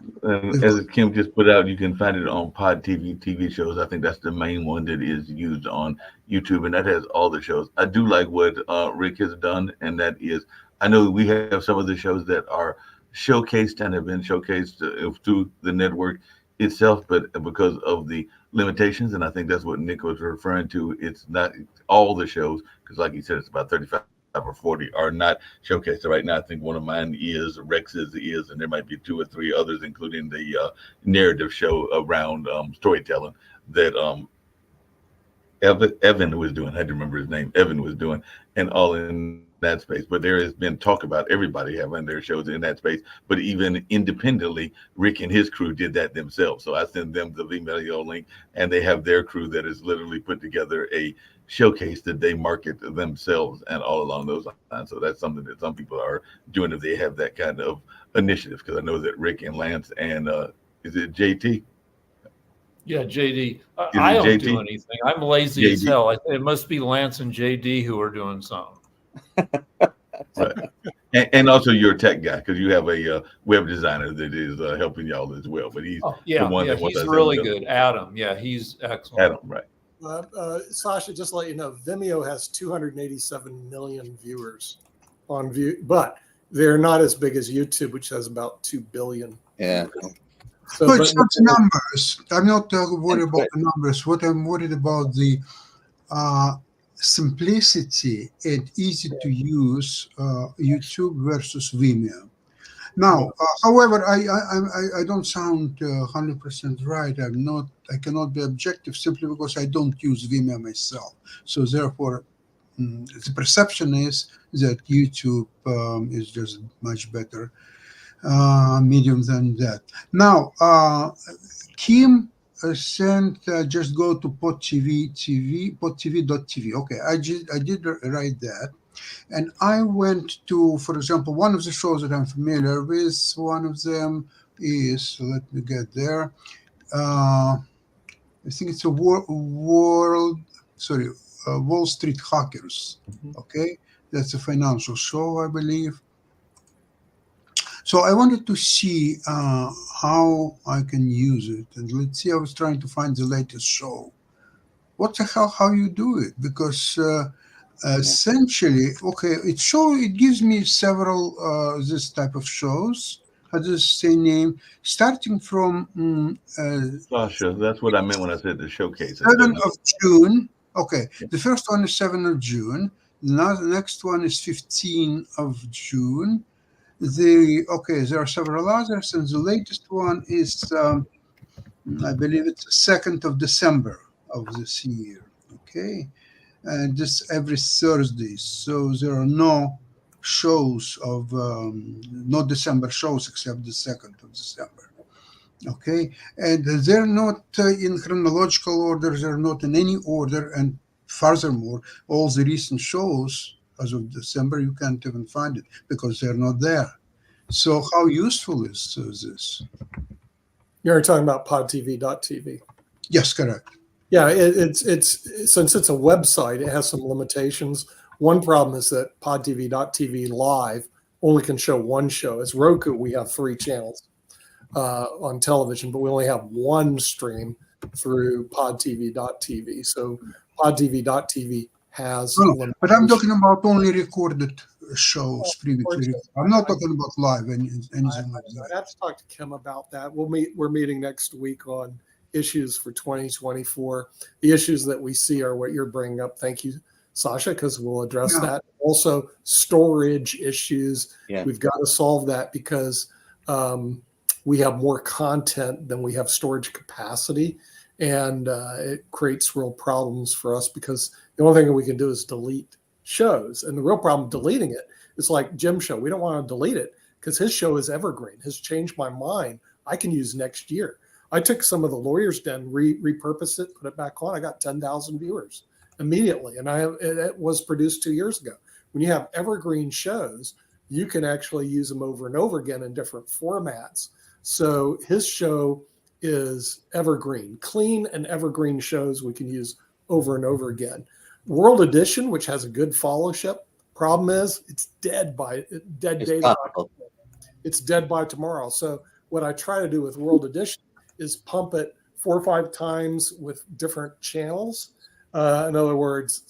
D: As Kim just put out, you can find it on Pod TV shows. I think that's the main one that is used on YouTube, and that has all the shows. I do like what Rick has done, and that is, I know we have some of the shows that are showcased and have been showcased through the network itself, but because of the limitations, and I think that's what Nick was referring to, it's not all the shows, because like he said, it's about 35 or 40 are not showcased right now. I think one of mine is, Rex's is, and there might be 2 or 3 others, including the narrative show around storytelling that Evan was doing. I had to remember his name. Evan was doing, and all in that space. But there has been talk about everybody having their shows in that space. But even independently, Rick and his crew did that themselves. So I send them the Vimeo link, and they have their crew that has literally put together a showcase that they market themselves and all along those lines. So that's something that some people are doing if they have that kind of initiative. Because I know that Rick and Lance and is it JT?
C: Yeah, JD.
D: Is
C: I
D: it
C: don't
D: JT?
C: do anything. I'm lazy as
D: JD.
C: hell. It must be Lance and JD who are doing something.
D: Right. And also you're a tech guy because you have a web designer that is helping y'all as well. But he's
C: Oh,
D: the
C: yeah,
D: one
C: yeah,
D: that wants
C: he's
D: us
C: really
D: to
C: good. Adam, yeah, he's excellent.
D: Adam, right?
A: Sasha, just to let you know, Vimeo has 287 million viewers on view, but they're not as big as YouTube, which has about 2 billion.
B: Yeah.
A: So,
F: No, it's not the numbers. I'm not worried about the numbers. What I'm worried about the simplicity and easy to use YouTube versus Vimeo. Now, however, I don't sound 100% right. I cannot be objective simply because I don't use Vimeo myself. So therefore, the perception is that YouTube is just much better medium than that. Now, Kim sent just go to podtv.tv. Okay, I did write that. And I went to, for example, one of the shows that I'm familiar with. One of them is, let me get there. I think it's a Wall Street Hackers. Okay, that's a financial show, I believe. So I wanted to see how I can use it, and let's see. I was trying to find the latest show. What the hell? How you do it? Because essentially, okay, it gives me several this type of shows. How does it say name? Starting from
D: Sasha, that's what I meant when I said the showcase.
F: 7th of June. Okay, the first one is 7th of June. The next one is 15th of June. There are several others, and the latest one is, I believe it's the 2nd of December of this year. Okay, and this every Thursday. So there are no shows of no December shows except the 2nd of December. Okay, and they're not in chronological order. They're not in any order, and furthermore, all the recent shows as of December, you can't even find it because they're not there. So how useful is this?
A: You're talking about podtv.tv.
F: Yes, correct.
A: Yeah, it's since it's a website, it has some limitations. One problem is that podtv.tv live only can show one show. As Roku, we have 3 channels on television, but we only have one stream through podtv.tv. So podtv.tv has.
F: But I'm talking about only recorded shows previously. I'm not talking about live anything like that.
A: I have to talk to Kim about that. We're meeting next week on issues for 2024. The issues that we see are what you're bringing up. Thank you, Sasha, because we'll address that. Also, storage issues. Yeah. We've got to solve that because we have more content than we have storage capacity. And it creates real problems for us because the only thing that we can do is delete shows. And the real problem deleting it is like Jim's show. We don't want to delete it because his show is evergreen. Has changed my mind. I can use next year. I took some of the Lawyer's Den, repurposed it, put it back on. I got 10,000 viewers immediately. And it was produced 2 years ago. When you have evergreen shows, you can actually use them over and over again in different formats. So his show is evergreen, clean and evergreen shows we can use over and over again. World Edition, which has a good followership, problem is it's dead by it's dead by tomorrow. So what I try to do with World Edition is pump it 4 or 5 times with different channels. In other words,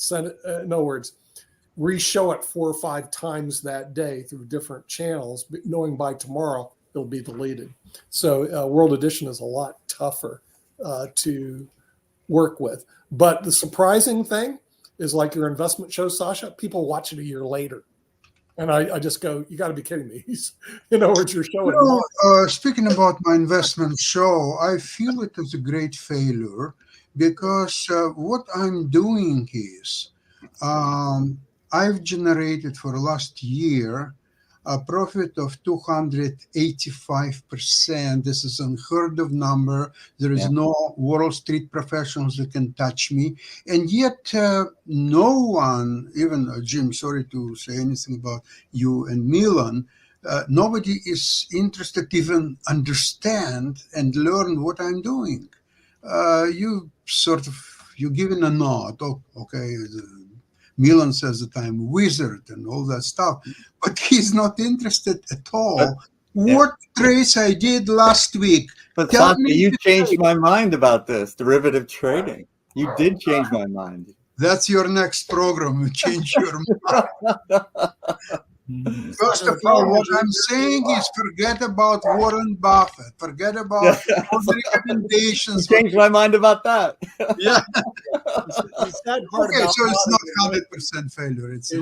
A: re-show it 4 or 5 times that day through different channels, knowing by tomorrow it'll be deleted. So World Edition is a lot tougher to work with. But the surprising thing is, like your investment show, Sasha, people watch it a year later. And I just go, you got to be kidding me. In other words, you're showing.
F: Speaking about my investment show, I feel it is a great failure because what I'm doing is I've generated for the last year a profit of 285%. This is an unheard of number. There is no Wall Street professionals that can touch me. And yet no one, even Jim, sorry to say anything about you and Milan, nobody is interested to even understand and learn what I'm doing. you sort of you give in a nod. Oh, okay. Milan says that I'm a wizard and all that stuff, but he's not interested at all. What trace I did last week?
B: But
F: Tell
B: Sasha,
F: me
B: you
F: the
B: changed
F: truth.
B: my mind about this derivative trading. You did change my mind.
F: That's your next program. You change your mind. First of all, what I'm saying is forget about Warren Buffett. Forget about all the
B: You
F: recommendations.
B: changed my mind about that.
F: Yeah.
H: The sad part
F: Okay,
H: about
F: so it's not
H: modeling-
F: 100% failure. It's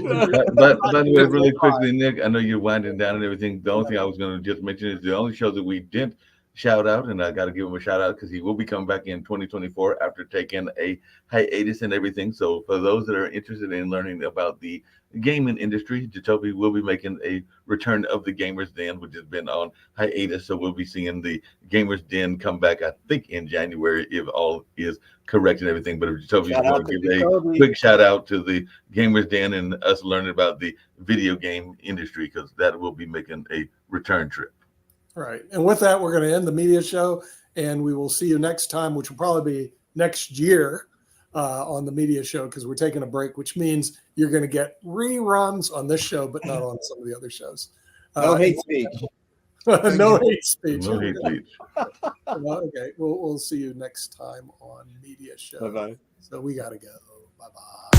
D: But by the way, really quickly, Nick, I know you're winding down and everything. The only thing I was going to just mention is the only show that we didn't shout out, and I got to give him a shout out because he will be coming back in 2024 after taking a hiatus and everything. So for those that are interested in learning about the gaming industry, Jacoby will be making a return of the Gamers Den, which has been on hiatus. So we'll be seeing the Gamers Den come back, I think, in January, if all is correct and everything. But if Jacoby
B: Shout
D: want
B: out
D: to
B: to
D: give a
B: Jacoby.
D: quick shout out to the Gamers Den and us learning about the video game industry, because that will be making a return trip.
A: Right. And with that, we're going to end the media show, and we will see you next time, which will probably be next year on the media show, because we're taking a break, which means you're going to get reruns on this show, but not on some of the other shows.
B: No hate speech.
A: No hate speech.
D: No hate speech.
A: Okay. We'll see you next time on media show.
B: Bye-bye.
A: So we got to go. Bye-bye.